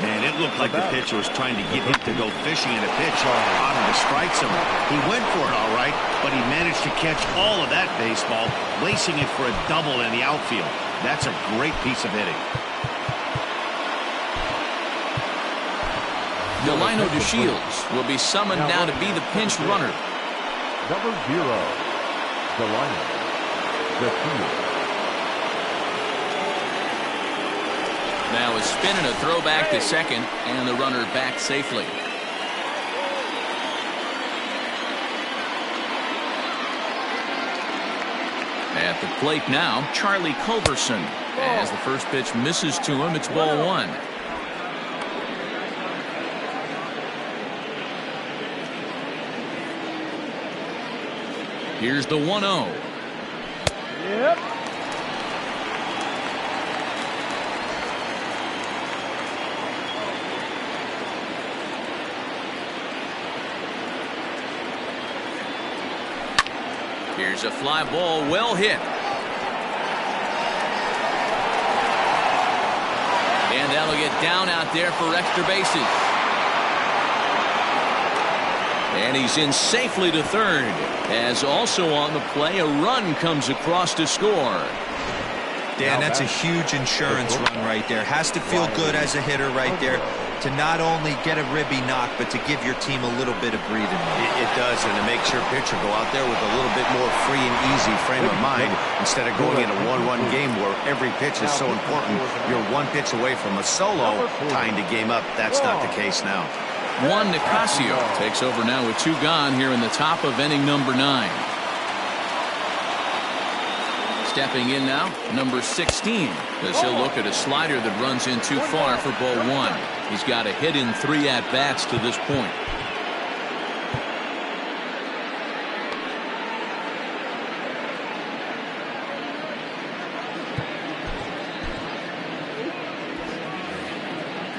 Man, it looked like the pitcher was trying to get him to go fishing in a pitch on him to strike him. He went for it all right, but he managed to catch all of that baseball, lacing it for a double in the outfield. That's a great piece of hitting. Delino DeShields will be summoned now to be the pinch runner. Number 0, the lineup, the field. Now a spin and a throw back to second, and the runner back safely. At the plate now, Charlie Culberson. As the first pitch misses to him, it's ball 1. Here's the 1-0. Yep. Here's a fly ball, well hit. And that'll get down out there for extra bases. And he's in safely to third. As also on the play, a run comes across to score. Dan, that's a huge insurance run right there. Has to feel good as a hitter right there to not only get a ribby knock, but to give your team a little bit of breathing room. It does, and it makes your pitcher go out there with a little bit more free and easy frame of mind instead of going in a one-run game where every pitch is so important. You're one pitch away from a solo, tying the game up. That's not the case now. Juan Nicasio takes over now with 2 gone here in the top of inning number 9. Stepping in now, number 16, as he'll look at a slider that runs in too far for ball 1. He's got a hit in 3 at-bats to this point.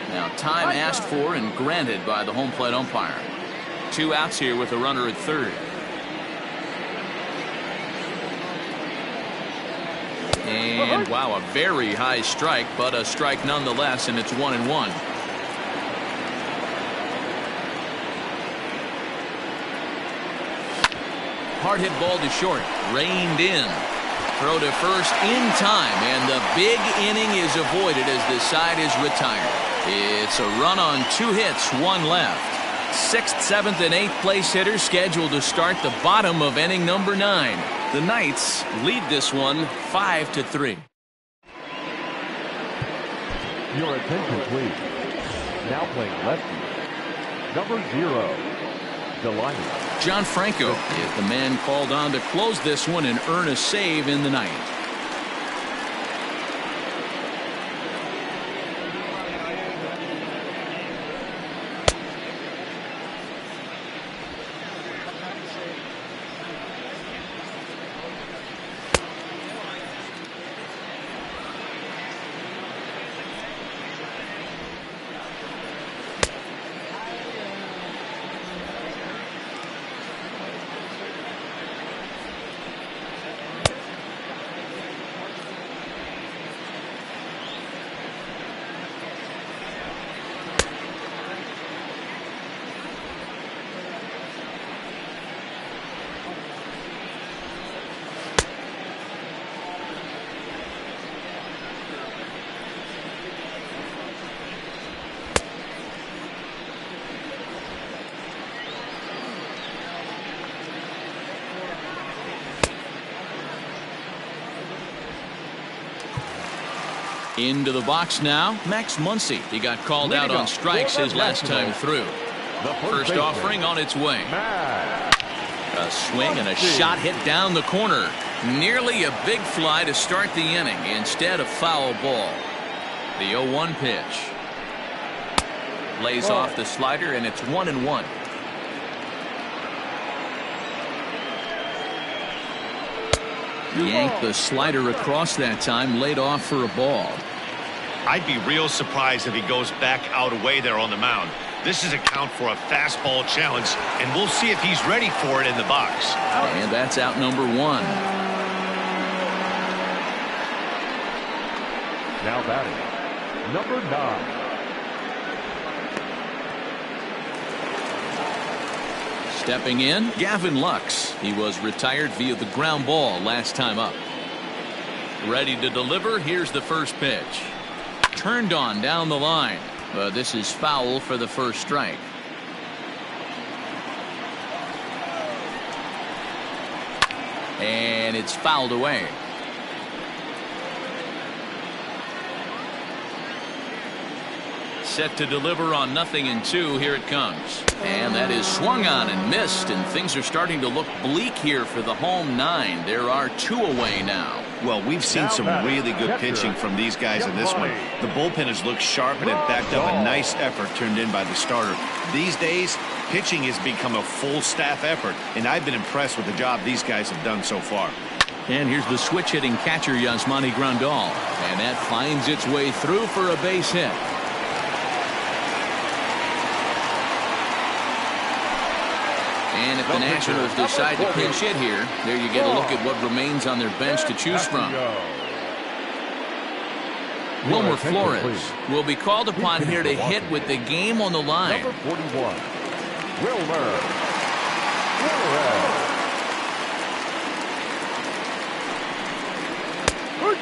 Now time asked for and granted by the home plate umpire. 2 outs here with a runner at third. And wow, a very high strike, but a strike nonetheless, and it's 1-1. Hard hit ball to short, reined in. Throw to first in time, and the big inning is avoided as the side is retired. It's a run on 2 hits, 1 left. 6th, 7th, and 8th place hitters scheduled to start the bottom of inning number 9. The Knights lead this one 5-3. Your attention, please. Now playing left field. Number 0, the lineup. John Franco is the man called on to close this one and earn a save in the ninth. Into the box now, Max Muncy. He got called out on strikes his last time through. First offering on its way. A swing and a shot hit down the corner. Nearly a big fly to start the inning. Instead, a foul ball. The 0-1 pitch. Lays off the slider, and it's 1-1. Yanked the slider across that time, laid off for a ball. I'd be real surprised if he goes back out away there on the mound. This is a count for a fastball challenge, and we'll see if he's ready for it in the box. And that's out number 1. Now batting, number 9. Stepping in, Gavin Lux. He was retired via the ground ball last time up. Ready to deliver. Here's the first pitch. Turned on down the line. But this is foul for the first strike. And it's fouled away. Set to deliver on 0-2. Here it comes. And that is swung on and missed, and things are starting to look bleak here for the home 9. There are 2 away now. Well, we've seen some really good pitching from these guys in this one. The bullpen has looked sharp, and it backed up a nice effort turned in by the starter. These days, pitching has become a full staff effort, and I've been impressed with the job these guys have done so far. And here's the switch hitting catcher, Yasmani Grandal. And that finds its way through for a base hit. And if the Nationals decide to pinch hit here, there you get a look at what remains on their bench to choose from. Wilmer Flores will be called upon here to hit with the game on the line. Number 41, Wilmer Flores.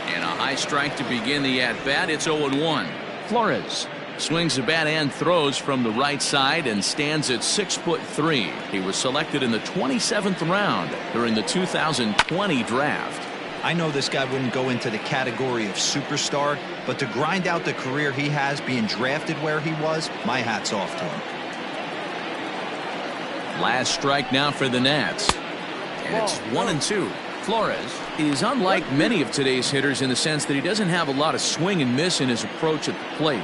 And a high strike to begin the at-bat. It's 0-1. Flores swings the bat and throws from the right side and stands at 6'3". He was selected in the 27th round during the 2020 draft. I know this guy wouldn't go into the category of superstar, but to grind out the career he has being drafted where he was, my hat's off to him. Last strike now for the Nats. And it's 1-2. Flores is unlike many of today's hitters in the sense that he doesn't have a lot of swing and miss in his approach at the plate.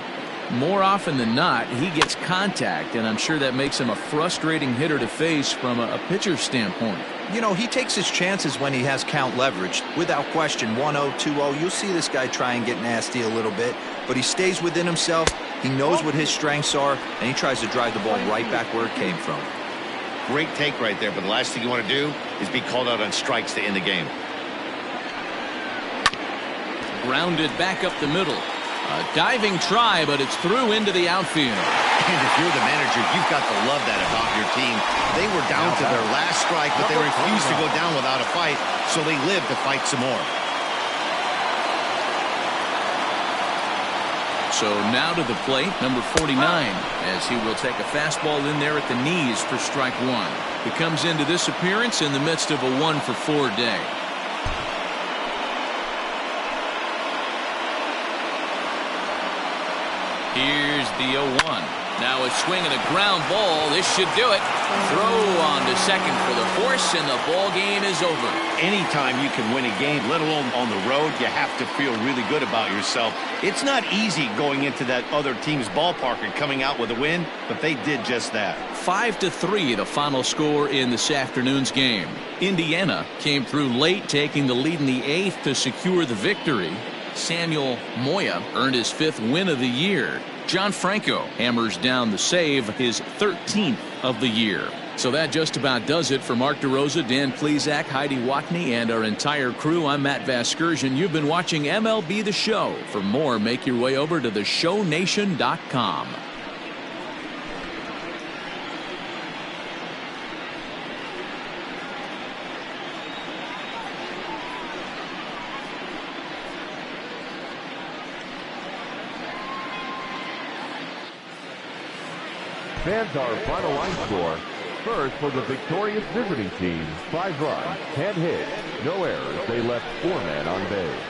More often than not, he gets contact, and I'm sure that makes him a frustrating hitter to face from a pitcher's standpoint. You know, he takes his chances when he has count leverage. Without question, 1-0, 2-0, you'll see this guy try and get nasty a little bit, but he stays within himself. He knows what his strengths are, and he tries to drive the ball right back where it came from. Great take right there, but the last thing you want to do is be called out on strikes to end the game. Grounded back up the middle. A diving try, but it's through into the outfield. And if you're the manager, you've got to love that about your team. They were down to their last strike, but they refused to go down without a fight, so they lived to fight some more. So now to the plate, number 49, as he will take a fastball in there at the knees for strike 1. He comes into this appearance in the midst of a 1-for-4 day. Here's the 0-1. Now a swing and a ground ball. This should do it. Throw on to second for the force, and the ball game is over. Anytime you can win a game, let alone on the road, you have to feel really good about yourself. It's not easy going into that other team's ballpark and coming out with a win, but they did just that. 5-3 the final score in this afternoon's game. Indiana came through late, taking the lead in the 8th to secure the victory. Samuel Moya earned his 5th win of the year. John Franco hammers down the save, his 13th of the year. So that just about does it for Mark DeRosa, Dan Plesac, Heidi Watney, and our entire crew. I'm Matt Vasgersian. You've been watching MLB The Show. For more, make your way over to theshownation.com. Fans, our final line score. First, for the victorious visiting team, 5 runs, 10 hits, no errors. They left 4 men on base.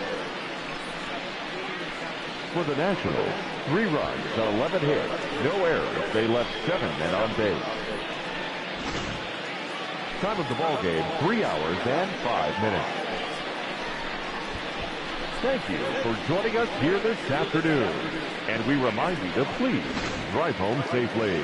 For the Nationals, 3 runs, 11 hits, no errors. They left 7 men on base. Time of the ball game, 3 hours and 5 minutes. Thank you for joining us here this afternoon. And we remind you to please drive home safely.